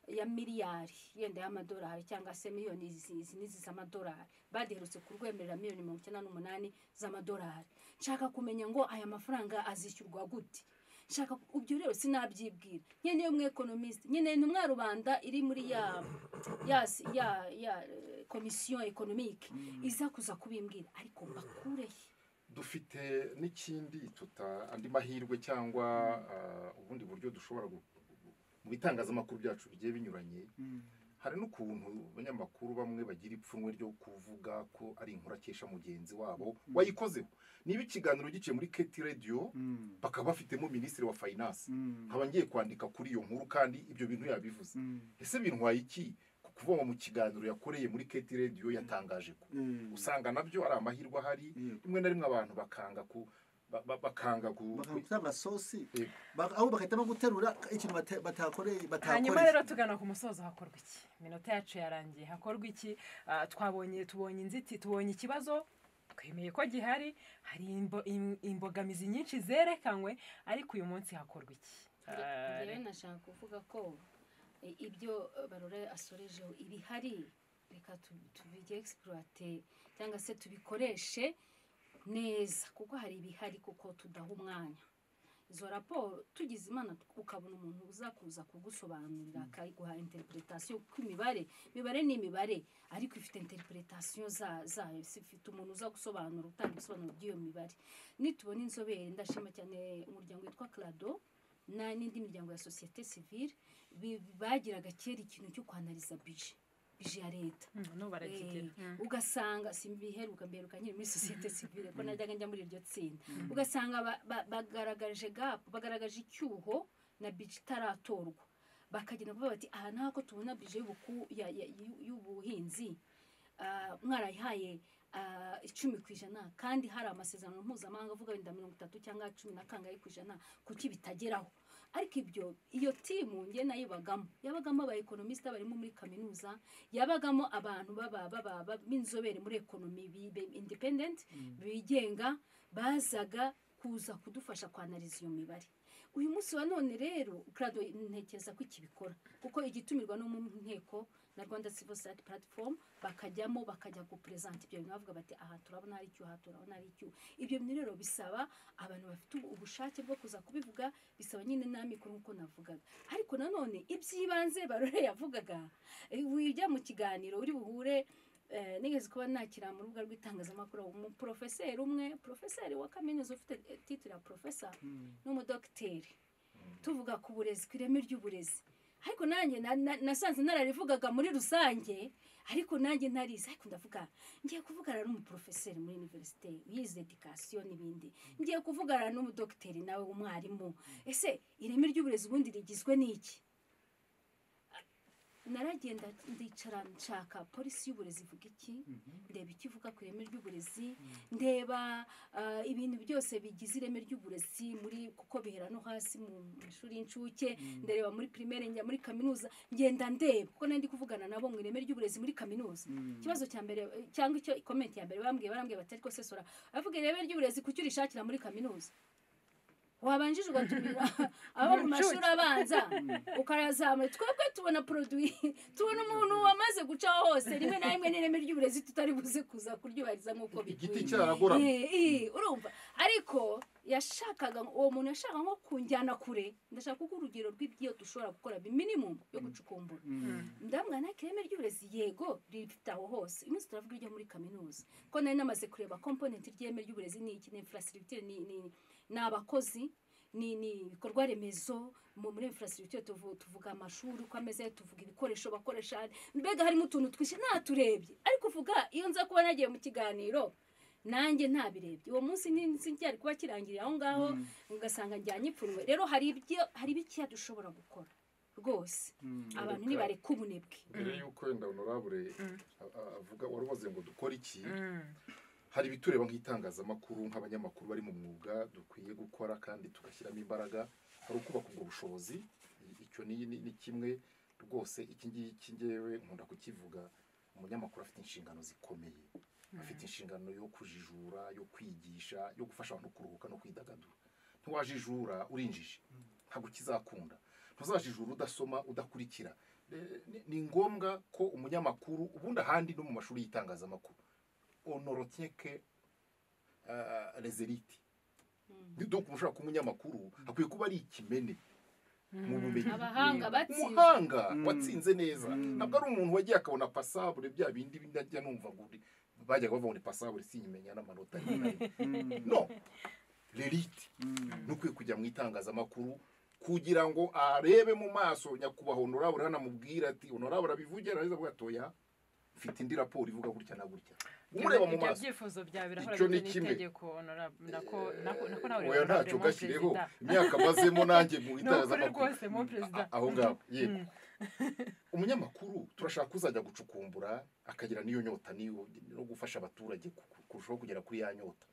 ya miliyari yenda y'amadolari cyangwa se miliyoni izi z'amadolari baderutse kurwemerera miliyoni 98 z'amadolari nshaka kumenya ngo aya mafaranga azishyurwa gute nshaka ubyo rero sinabyibwira nyene yo mwekonomiste nyene n'umwa rubanda iri muri ya commission économique iza kuza kubimbwira ariko mbakurehe dufite n'ikindi andi mahirwe cyangwa ubundi buryo dushobora mu bitangazamakuru byacu bigiye binyuranye hari n'ukuntu abanyamakuru bamwe bagira ipfunwe ryo kuvuga ko ari inkuru akesha mugenzi wabo wayikozeho niba ikiganiro giciye muri Keti Radio bakaba bafitemo minisitiri wa finance nkaba ngiye kwandika kuri iyo nkuru kandi ibyo bintu yabivuze ese bintwaye iki kuvuga mu kiganiro yakoreye muri Keti Radio yatangaje ko usanga nabyo ari amahirwe ahari rimwe na rimwe abantu bakanga gutanga sosi aho bakahitamo guterura ikintu batakoreye hanyuma rero tugana ku musozo hakorwa iki minota yacu yarangiye hakorwa iki tubonye inziti tubonye ikibazo twemeye ko gihari hari imbogamizi nyinshi zerekanywe ariko uyu munsi hakorwa iki rero nashaka kuvuga ko ibyo Barore asorejeho ibihari reka tubige exploiter cyangwa se tubikoreshe neza kuko hari ibihari kuko tudaha umwanya izo raporo tugize imana ukabona umuntu uzakuza kugusobanurira akayiguha interpretation kw'imibare ni imibare ariko ifite interpretation zayo sifite umuntu uza gusobanura utanga isobanuro by'iyo mibare nitubona inzobere ndashima cyane umuryango witwa Clado n'indi miryango ya société civile bagiraga kera ikintu cyo kwanaliza budget ya leta ugasanga simbiheruka mberuka nyine muri société civile ko najyaga njya muri iryo tsinda ugasanga bagaragaje icyuho na budget itaratorwa bakagenda kuvuga bati aha ntako tubona budget y'ubuhinzi mwarayihaye 10% kandi hari amasezerano mpuzamahanga avuga wenda 30 cyangwa 10 na kangahe kwijana kuki bitageraho ariko ibyo iyo timu nge yabagamo aba economiste barimo muri kaminuza yabagamo abantu b'inzobere muri economy independent bigenga bazaga kuza kudufasha kwanaliza iyo mibare uyu munsi wa none rero Clado ntekereza ko ikibikora kuko igitumirwa no mu nteko na Rwanda Civil Society Platform bakajyamo bakajya gupresent ibyo bintu bavuga bati aha turabona ari cyo turabona ari cyo ibyo bintu rero bisaba abantu bafite ubushake bwo kuza kubivuga bisaba nyine namikoro nkuko navugaga ariko nanone ibyibanze Barore yavugaga wijya mu kiganiro uri buhure nigeze kuba nakira mu rubuga rw'itangazamakuru professeur wa kaminuza ufite titre ya professor n'umudokiteri tuvuga ku burezi kwireme ry'uburezi ariko nanjye nasanze nararivugaga muri rusange ariko nanjye ntarize ariko ndavuga ngiye kuvugana n'umuprofesseur muri université yize education n'ibindi ngiye kuvugana n'umudokiteri nawe umwarimu ese ireme ry'uburezi ubundi rigizwe n'iki naragenda ndicara nshaka polisi y'uburezi ivuga iki ndeba ikivuga ku ireme ry'uburezi ndeba ibintu byose bigize ireme ry'uburezi muri kuko bihera no hasi mu mashuri y'incuke ndareba muri primaire njya muri kaminuza ngenda ndeba kuko nandi kuvugana nabo mu ireme ry'uburezi muri kaminuza kibazo cya mbere cyangwa icyo comment ya mbere barambwiye batari ko sesora avuga ireme ry'uburezi kucyo rishakira muri kaminuza wabanjije ugatumira abo mu mashuri abanza ukarazamura twebwe tubona produit tubona umuntu wamaze guca hose rimwe na rimwe n'ireme ry'uburezi tutari buze kuza kuryubahiriza nk'uko bikwiye igiti cyaragora urumva ariko yashakaga uwo muntu yashaka nko kunjyana kure ndashaka kuko urugero rw'ibyo dushobora gukora minimum yo gucukumbura ndamwana kireme ry'uburezi yego rifite aho hose iminsi turavuga ijya muri kaminuza ko nari namaze kureba component ry'ireme ry'uburezi ni iki infrastructure ni n'abakozi ni ibikorwa remezo muri infrastructure tuvuga amashuri uko ameze tuvuga ibikoresho bakoresha mbega harimo utuntu twishi naturebye ariko uvuga iyo nza kuba nagiye mu kiganiro nanjye ntabirebye uwo munsi nticyari kuba kirangiriye aho ngaho ugasanga njyanye ipfunwe rero hari bikiya dushobora gukora rwose abantu ntibareka ubunebwe mbere y'uko wenda honorable avuga wari ubaze ngo dukora iki hari ibitureba nk'itangazamakuru nk'abanyamakuru bari mu mwuga dukwiye gukora kandi tugashyiramo imbaraga hari ukubaka ubwo bushobozi icyo ni kimwe rwose iki ngiki ngewe nkunda kukivuga umunyamakuru afite inshingano zikomeye afite inshingano yo kujijura yo kwigisha yo gufasha abantu kuruhuka no kwidagadura ntiwajijura urinjije ntabwo kizakunda ntuzajijura udasoma udakurikira ni ngombwa ko umunyamakuru ubundi ahandi no mu mashuri y'itangazamakuru onorotieke les élites donc umushaka kumunyamakuru akwiye kuba ari ikimene mu bumenyi umuhanga watsinze neza ntabwo ari umuntu wagiye akabona passable bya bindi ndajya numva ngo bajya bavuga ngo passable sinyimenya n'amanota no l'élite nukwiye kujya mu itangazamakuru kugira ngo arebe mu maso nyakubahwa honorable hanamubwira ati honorable abivugira areza bwatoya mfite indi raporo ivuga gutya na gutya umureba mu maso ibyifuzo byawe birahora n'itegeko honorable nako nawe oya ntacyo gashyireho imyaka mazemo nanjye mu itangazamakuru rwose mu perezida aho ngaho yego umunyamakuru turashaka kuzajya gucukumbura akagira niyo nyota no gufasha abaturage kurushaho kugera kuri ya nyota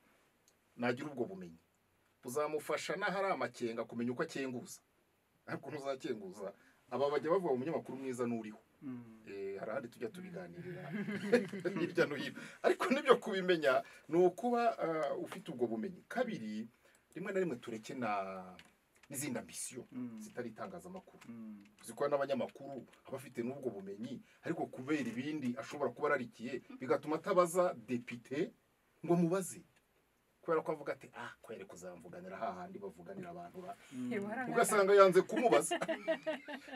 nagira ubwo bumenyi buzamufasha n'ahari amakenga kumenya uko akenguza ariko ntuzakenguza aba bajya bavuga umunyamakuru mwiza n'uriho hari ahandi tujya tubiganirira hirya no hino ariko nibyo kubimenya ni ukuba ufite ubwo bumenyi kabiri rimwe na rimwe tureke n'izindi ambisiyo zitari itangazamakuru zikora n'abanyamakuru aba afite n'ubwo bumenyi ariko kubera ibindi ashobora kuba ararikiye bigatuma atabaza depite ngo mubaze kubera ko avuga ati kwere kuzamvuganira hahandi bavuganira abantu ugasanga yanze kumubaza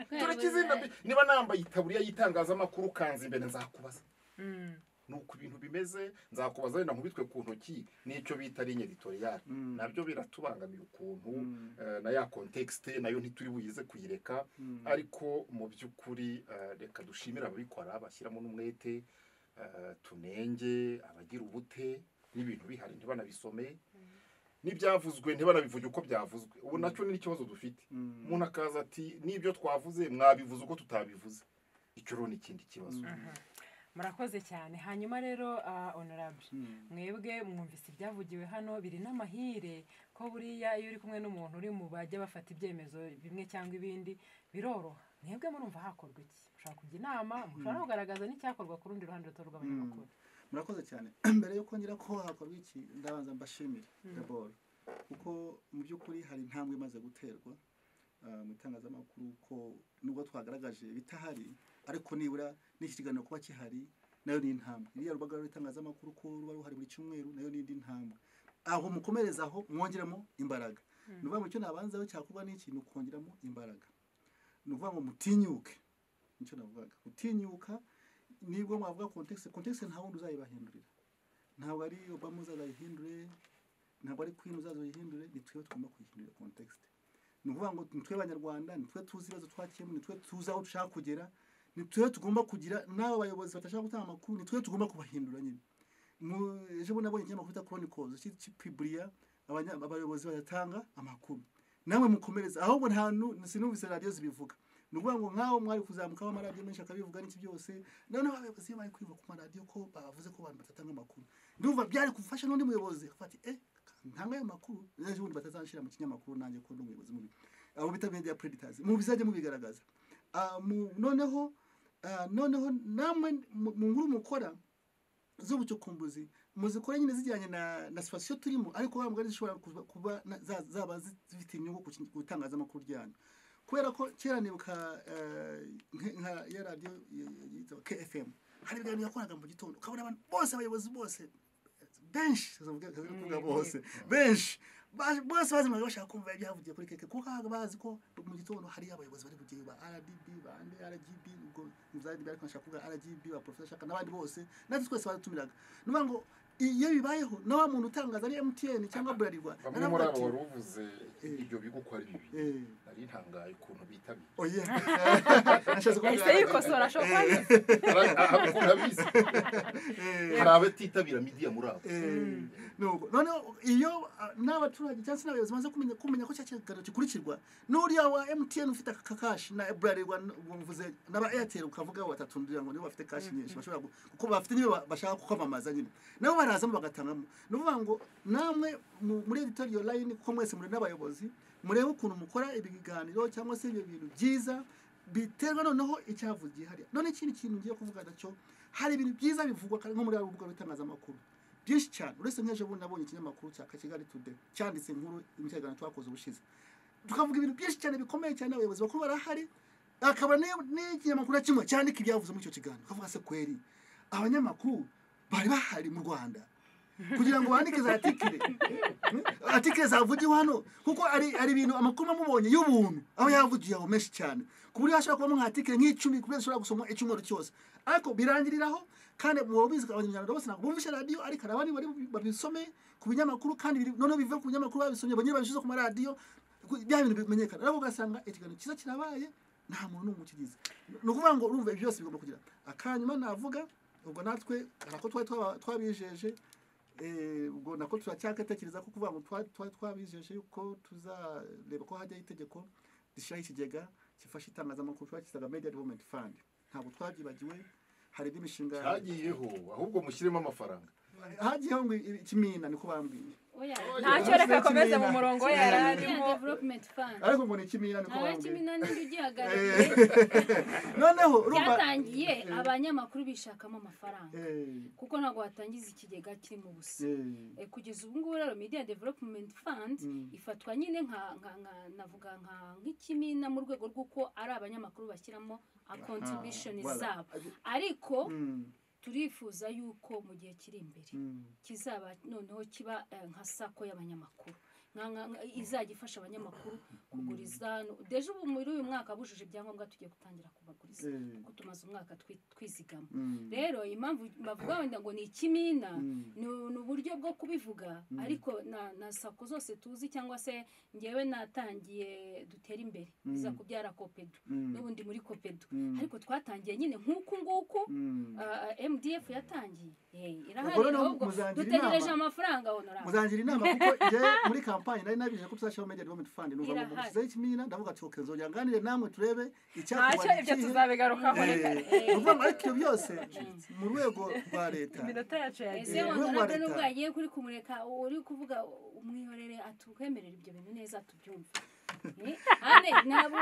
turakizinda niba nambaye itaburiya y'itangazamakuru kanze imbere nzakubaza nuko ibintu bimeze nzakubaza wenda nkubitwe ku ntoki n'icyo bita ligne editoriale nabyo biratubangamiye ukuntu na ya context nayo ntituri buyize kuyireka ariko mu by'ukuri reka dushimira ababikora bashyiramo n'umwete tunenge abagira ubute n'ibintu bihari ntibanabisome n'ibyavuzwe ntibanabivuge uko byavuzwe ubu nacyo ni ikibazo dufite umuntu akaza ati n'ibyo twavuze mwabivuze uko tutabivuze icyo rero ni ikindi kibazo murakoze cyane hanyuma rero honorable mwebwe mwumvise ibyavugiwe hano biri n'amahire ko buriya iyo uri kumwe n'umuntu uri mu bajya bafata ibyemezo bimwe cyangwa ibindi biroroha mwebwe murumva hakorwa iki mushaka kujya inama mushobora no kugaragaza n'icyakorwa ku rundi ruhande ruto rw'abanyamakuru murakoze cyane mbere yo kongera ko hakorwa iki ndabanza mbashimira d'abord kuko mu by'ukuri hari intambwe imaze guterwa mu itangazamakuru ko nubwo twagaragaje bitahari ariko nibura n'iki kiganiro kuba kihari nayo ni intambwe iriya rubaga rw'itangazamakuru ko ruba ruhari buri cyumweru nayo ni indi ntambwe aho mukomereza aho mwongeramo imbaraga ni ukuvuga ngo icyo nabanzaho cyakuba n'iki ni ukongeramo imbaraga ni ukuvuga ngo mutinyuke nicyo navugaga mutinyuka nibwo mwavuga context nta wundi uzayibahindurira ntabwo ari Obama uzayihindure ntabwo ari Queen uzayihindure ni twe tugomba kuyihindura context ni ukuvuga ngo ni twe abanyarwanda ni twe tuzi ibibazo twakiyemo ni twe tuzi aho dushaka kugera ni twe tugomba kugira n'abo bayobozi batashaka gutanga amakuru ni twe tugomba kubahindura nyine ejo bundi nabonye ikinyamakuru cya Chronicles cy'Piburia abayobozi bayatanga amakuru namwe mukomereza ahubwo ntantu sinumvise radio zibivuga ni ukuvuga ngo nk'aho mwari kuzamukaho amaradiyo menshi akabivuga n'iki byose noneho abayobozi bari kwiva ku maradiyo ko bavuze ko abantu batatanga amakuru ndumva byari gufasha n'undi muyobozi afati ntanga ayo makuru ejo bundi batazanshira mu kinyamakuru nanjye ko ndi umuyobozi mubi abo bita media predators mu bizajye mubigaragaza noneho namwe mu nkuru mukora z'ubucukumbuzi muzikora nyine zijyanye na situation turimo ariko bambwa zishobora kuba zaba zifite inyungu ku itangazamakuru ryanyu kubera ko kera nibuka nka ya radio yitwa KFM hari ibiganiro yakoraga mu gitondo ukabona abantu bose abayobozi bose benshi bose bazimaga bashaka kumva ibyavugiye kuri keke kuko bazi ko mu gitondo hari abayobozi bari bugiye ba RDB bande RGB ubwo muzadi bari kwashaka kuvuga RGB ba professor shaka n'abandi bose natwe twese baratumiraga nuvuga ngo iyo bibayeho nawa muntu utangaza ari MTN cyangwa Bralirwa bamwe muri abo waruvuze ibyo bigo ko ari bibi ari ntangaye ukuntu bitabira oya nashatse yahise yikosora shokoye urabizi hari abatitabira media muri abo nuko noneho iyo n'abaturage cyangwa se n'abayobozi baza kumenya ko cya kiganiro gikurikirwa n'uriya wa MTN ufite akakashi na Bralirwa mvuze n'aba Airtel ukavuga batatundira ngo nibo bafite kashi nyinshi bashobora kuko bafite niyo bashaka kwamamaza nyine nabo barazamo bagatangamo nuvuga ngo namwe muri editorial line kuko mwese muri n'abayobozi murebe ukuntu mukora ibiganiro cyangwa se ibyo bintu byiza biterwa noneho icyavugiye hariya none ikindi kintu ngiye kuvuga nacyo hari ibintu byiza bivugwa nko muri rubuga rw'itangazamakuru byinshi cyane uretse nk'ejo bundi nabonye ikinyamakuru cya Kigali Today cyanditse inkuru imitegano twakoze ubushize tukavuga ibintu byinshi cyane bikomeye cyane abayobozi bakuru barahari akaba n'ikinyamakuru kimwe cyandika ibyavuze muri icyo kiganiro kavuga se kweri abanyamakuru bari bahari mu Rwanda kugira ngo bandike za article zavugiwe hano kuko ari ibintu amakuru mubonye y'ubuntu aho yavugiye aho menshi cyane ku buryo hashobora kuba mu article nk'icumi kubera ushobora gusoma icyumweru cyose ariko birangiriraho kandi mubizi abanyarwanda bose ntabwo bumvisha radio ariko abandi bari babisome ku binyamakuru kandi none bive ku binyamakuru babisomye banyine babishize ku maradiyo bya bintu bimenyekana ariko ugasanga ikiganiro cyiza kirabaye nta muntu n'umwe ukigize ni ukuvuga ngo urumva byose bigomba kugira akanyuma navuga ubwo natwe arako twabijeje ubwo nako turacyakatekereza ko kuvuga ngo twabijeje yuko tuzareba ko hajya itegeko rishyiraho ikigega gifasha itangazamakuru twakizaga Media Development Fund ntabwo twabyibagiwe hari imishinga cyagiyeho ahubwo mushyiremo amafaranga hagiyeho ngo ikimina niko bambwiye ntacyo reka akomeze mu murongo yararimo development fund ariko ngo ni ikimina niko bambwiye kimina n'indi ugihagarariye noneho urumva byatangiye abanyamakuru bishakamo amafaranga kuko ntabwo watangiza ikigega kiri mu busa kugeza ubu ngubu rero Media Development Fund ifatwa nyine navuga nk'ikimina mu rwego rw'uko ari abanyamakuru bashyiramo contribution zabo ariko turifuza yuko mu gihe kiri imbere kizaba noneho kiba nka sako y'abanyamakuru izajya ifasha abanyamakuru kuguriza deje ubu muri uyu mwaka bujuje ibyangombwa tugiye gutangira kubaguriza kuko tumaze umwaka twizigama rero impamvu bavuga wenda ngo ni ikimina ni uburyo bwo kubivuga ariko na sako zose tuzi cyangwa se ngewe natangiye dutera imbere biza kubyara Copedu n'ubundi muri Copedu ariko twatangiye nyine nk'uku nguku MDF yatangiye irahari ahubwo dutegereje amafaranga honorable muzangira inama kuko je muri kampanye nari nabije ko tuzashyiraho Media Development Fund n'uva mu muzize ikimina ndavuga ati oke nzongera nganire namwe turebe icyakuba ibyo tuzabigarukaho uvuga ngo ariko byose mu rwego rwa leta iminota yacu yagiye honorable nubwo yagiye kuri kumureka uri kuvuga umwihorere atukwemerera ibyo bintu neza tubyumva ane ntabwo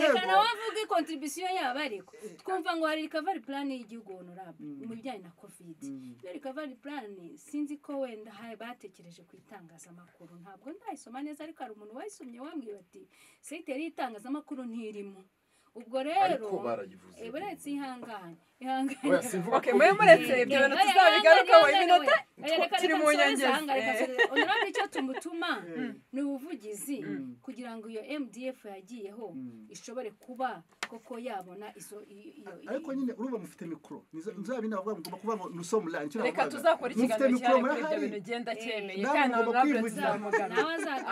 reka nawe avuga contribution yabo ariko twumva ngo hari recovery plan y'igihugu honorable mu bijyanye na covid iyo recovery plan sinzi ko wenda batekereje ku itangazamakuru ntabwo ndayisoma neza ariko hari umuntu wayisomye wambwiye ati secteur y'itangazamakuru ntirimo ubwo rero buretse ihangane mwe muretse ibyo bintu tuzabigarukaho iminota turi mu nyongeza honorable icyo tumutuma ni ubuvugizi kugira ngo iyo MDF yagiyeho ishobore kuba koko yabona ariko nyine urumva mufite mikoro nzabina bavuga ngo kuvuga ngo nusomu line reka tuzakora ikiganiro cyane kuri ibyo bintu genda cyemeye kandi honorable tuzamugana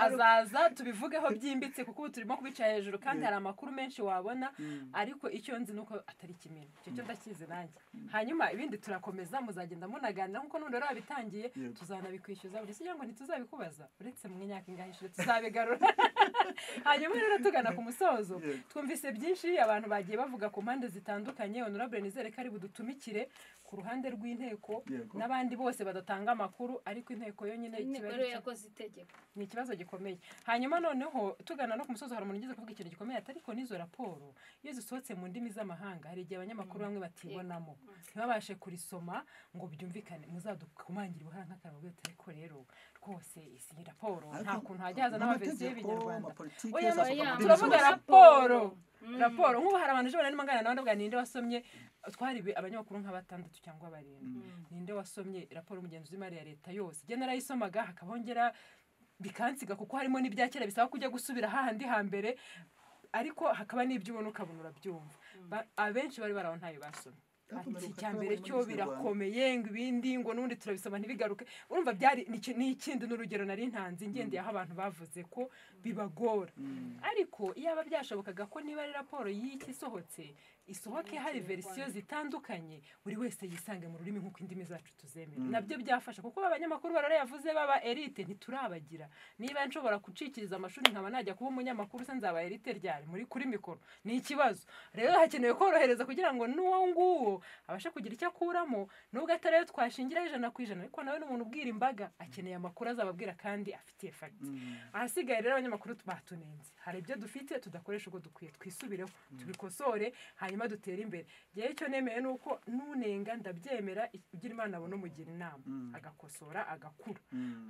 azaza tubivugeho byimbitse kuko ubu turimo kubica hejuru kandi hari amakuru menshi wabona ariko icyo nzi nuko atari kimwe icyo cyo ndakizi nanjye hanyuma ibindi turakomeza muzagenda munaganira nkuko none rero abitangiye tuzanabikwishyuza buri se ngo ntituzabikubaza uretse mu myaka ingahishije tuzabigarura hanyuma rero tugana ku musozo twumvise byinshi abantu bagiye bavuga ku mpande zitandukanye honorable nizere ko ari budutumikire ku ruhande rw'inteko n'abandi bose badatanga amakuru ariko inteko yo nyine yakoze itegeko ni ikibazo gikomeye hanyuma noneho tugana no ku musozo hari umuntu ugize kuvuga ikintu gikomeye ariko n'izo raporo iyo zisohotse mu ndimi z'amahanga hari igihe abanyamakuru bamwe batibonamo ntibabashe kurisoma ngo byumvikane muzadukumangira ubuhanga nk'akantu bwite ariko rero rwose isi raporo nta kuntu hajya haza n'abaverisiyo y'ibinyarwanda turavuga raporo nk'ubu hari abantu ejo n'amagana n'abandi bwa ninde wasomye twari abanyamakuru nka 6 cyangwa 7 ninde wasomye raporo y'umugenzuzi w'imari ya leta yose igihe narayisomaga hakabongera bikansiga kuko harimo n'ibyakera bisaba kujya gusubira hahandi hambere ariko hakaba n'ibyo ubona ukabona urabyumva abenshi bari baraho ntayo basomye iki cya mbere cyo birakomeye ngo ibindi ngo n'ubundi turabisoma ntibigaruke urumva byari n'ikindi n'urugero nari ntanze ngendeye aho abantu bavuze ko bibagora ariko iyo aba byashobokaga ko niba ari raporo y'iki isohoke hari verisiyo zitandukanye buri wese yisange mu rurimi nk'uko indimi zacu tuzemera nabyo byafasha kuko abanyamakuru barayavuze baba elite ntiturabagira niba nshobora gucikiriza amashuri nkaba najya kuba umunyamakuru se nzaba elite ryari muri kuri mikoro ni ikibazo rero hakenewe korohereza kugira ngo n'uwo nguwo abashe kugira icyo akuramo nubwo atari yo twashingiraho 100% ariko nawe n'umuntu ubwira imbaga akeneye amakuru azababwira kandi afitiye fagiti ahasigaye rero abanyamakuru batunenze hari ibyo dufite tudakoresha uko dukwiye twisubireho tubikosore hanyuma dutere imbere gihe icyo nemeye nuko nunenga ndabyemera ugira Imana abone umugira inama agakosora agakura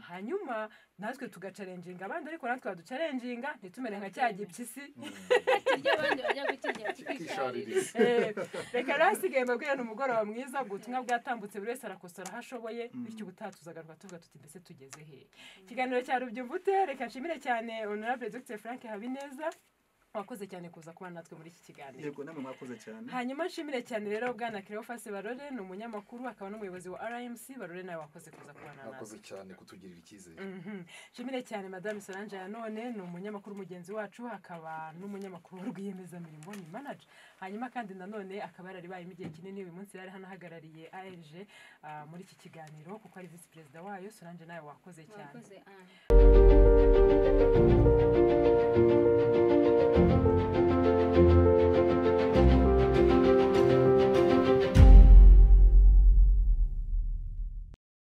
hanyuma natwe tugacalenjinga abandi ariko natwe baducalenjinga ntitumere nka cya gipyisi abandi bajya gutinya reka rasigaye mbabwira n'umugoroba mwiza ubutumwa bwatambutse buri wese arakosora aho ashoboye bityo ubutazagaruka tuvuga tuti mbese tugeze he ikiganiro cya Rubyumvute reka nshimire cyane Honorable Dr Frank Habineza wakoze cyane kuza kubana natwe muri iki kiganiro yego namwe mwakoze cyane hanyuma nshimire cyane rero bwana Cleophas Barore ni umunyamakuru akaba n'umuyobozi wa RMC Barore nawe wakoze kuza kubana natwe wakoze cyane kutugirira icyizere nshimire cyane Madame Solange Yanone ni umunyamakuru mugenzi wacu akaba n'umunyamakuru w'urwiyemezamirimo ni manager hanyuma kandi nanone akaba yararibaye igihe kinini uyu munsi yari hano ahagarariye ALG muri iki kiganiro kuko ari vice president wayo Solange nawe wakoze cyane